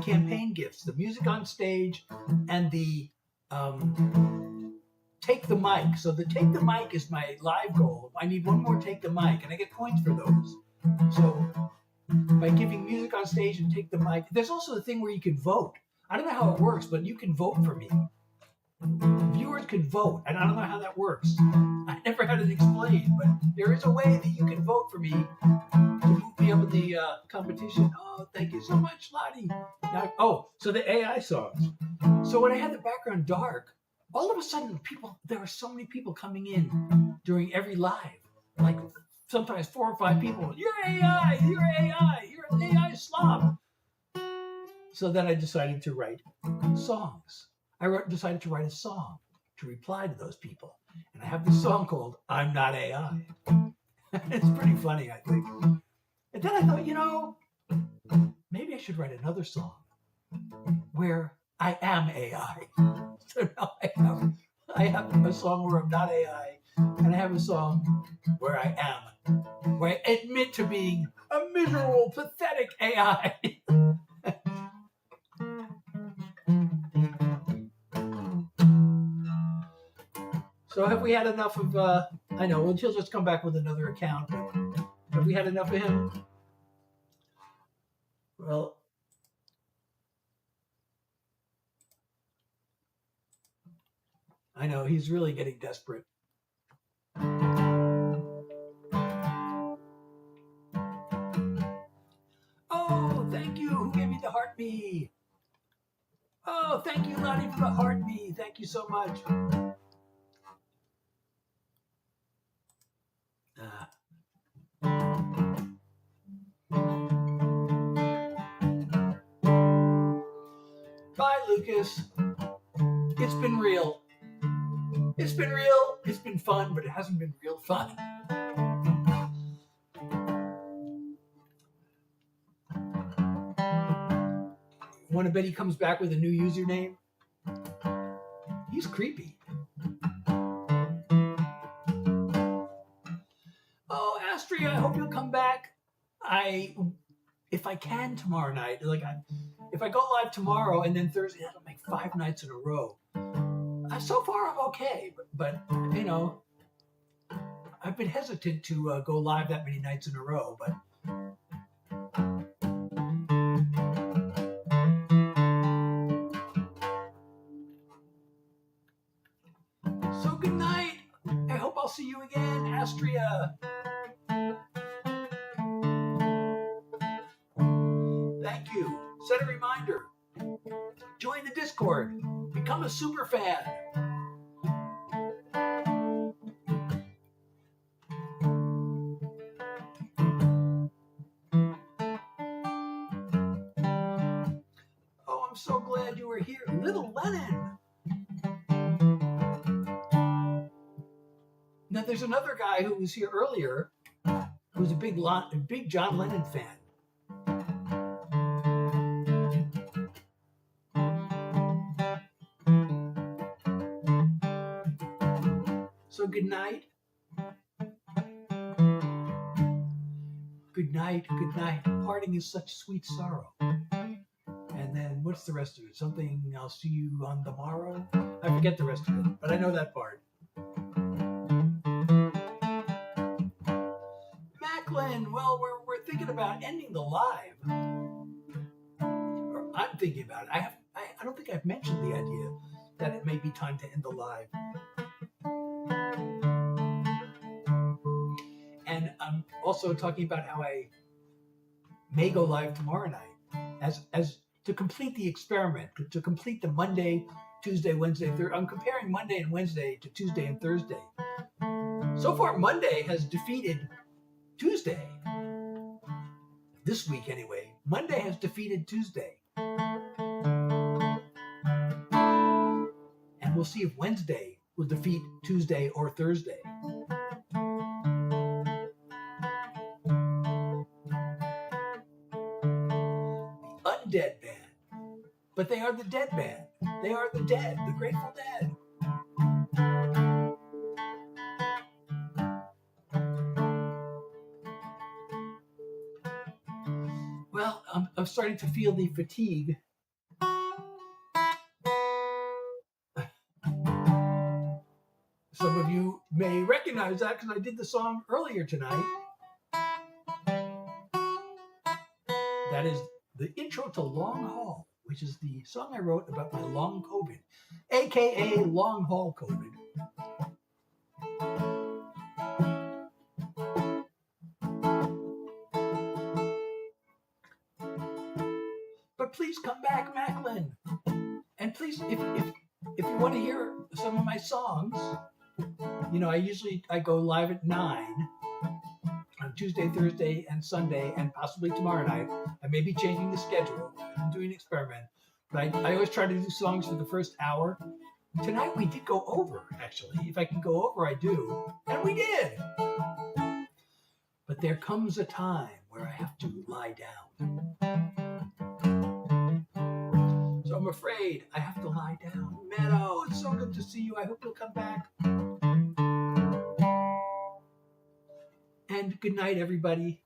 campaign gifts: the music on stage and the take the mic. So the take the mic is my live goal. I need 1 more take the mic, and I get points for those. So by giving music on stage and take the mic, there's also a thing where you can vote. I don't know how it works, but you can vote for me. Viewers can vote, and I don't know how that works. I never had it explained, but there is a way that you can vote for me to move me up in the competition. Oh, thank you so much, Lottie. Now, so the AI songs. So when I had the background dark, all of a sudden there were so many people coming in during every live, like sometimes 4 or 5 people. You're AI, you're AI, you're an AI slob. So then I decided to write songs. Decided to write a song to reply to those people. And I have this song called I'm Not AI. It's pretty funny, I think. And then I thought, you know, maybe I should write another song where I am AI. So now I have a song where I'm not AI, and I have a song where I am, where I admit to being a miserable, pathetic AI. So have we had enough of, I know, well, he'll just come back with another account, but have we had enough of him? Well, I know, he's really getting desperate. Oh, thank you. Who gave me the heart me? Oh, Oh, thank you, Lonnie, for the heartbeat. Thank you so much. Bye, Lucas. It's been real. It's been real. It's been fun, but it hasn't been real fun. Want to bet he comes back with a new username? He's creepy. Oh, Astria, I hope you'll come back. If I can tomorrow night, if I go live tomorrow and then Thursday, that'll make 5 nights in a row. So far, I'm okay, but you know, I've been hesitant to go live that many nights in a row, but. So good night. I hope I'll see you again, Astria. Thank you. Set a reminder. Join the Discord. Become a super fan. Oh, I'm so glad you were here. Little Lennon. Now, there's another guy who was here earlier who's a big John Lennon fan. So good night. Good night, good night. Parting is such sweet sorrow. And then what's the rest of it? Something, I'll see you on the morrow? I forget the rest of it, but I know that part. Macklin, well, we're thinking about ending the live. Or I'm thinking about it. I don't think I've mentioned the idea that it may be time to end the live. And I'm also talking about how I may go live tomorrow night as to complete the experiment, to complete the Monday, Tuesday, Wednesday, Thursday. I'm comparing Monday and Wednesday to Tuesday and Thursday. So far, Monday has defeated Tuesday. This week, anyway. Monday has defeated Tuesday. And we'll see if Wednesday will defeat Tuesday or Thursday. Undead band. But they are the dead band. They are the dead, the Grateful Dead. Well, I'm starting to feel the fatigue. Some of you may recognize that because I did the song earlier tonight. That is the intro to Long Haul, which is the song I wrote about my long COVID, aka long haul COVID. But please come back, Macklin. And please, if you want to hear some of my songs, you know, I go live at 9 on Tuesday, Thursday, and Sunday, and possibly tomorrow night. I may be changing the schedule. I'm doing an experiment. But I always try to do songs for the first hour. Tonight we did go over, actually. If I can go over, I do. And we did. But there comes a time where I have to lie down. So I'm afraid I have to lie down. Meadow, it's so good to see you. I hope you'll come back. And good night, everybody.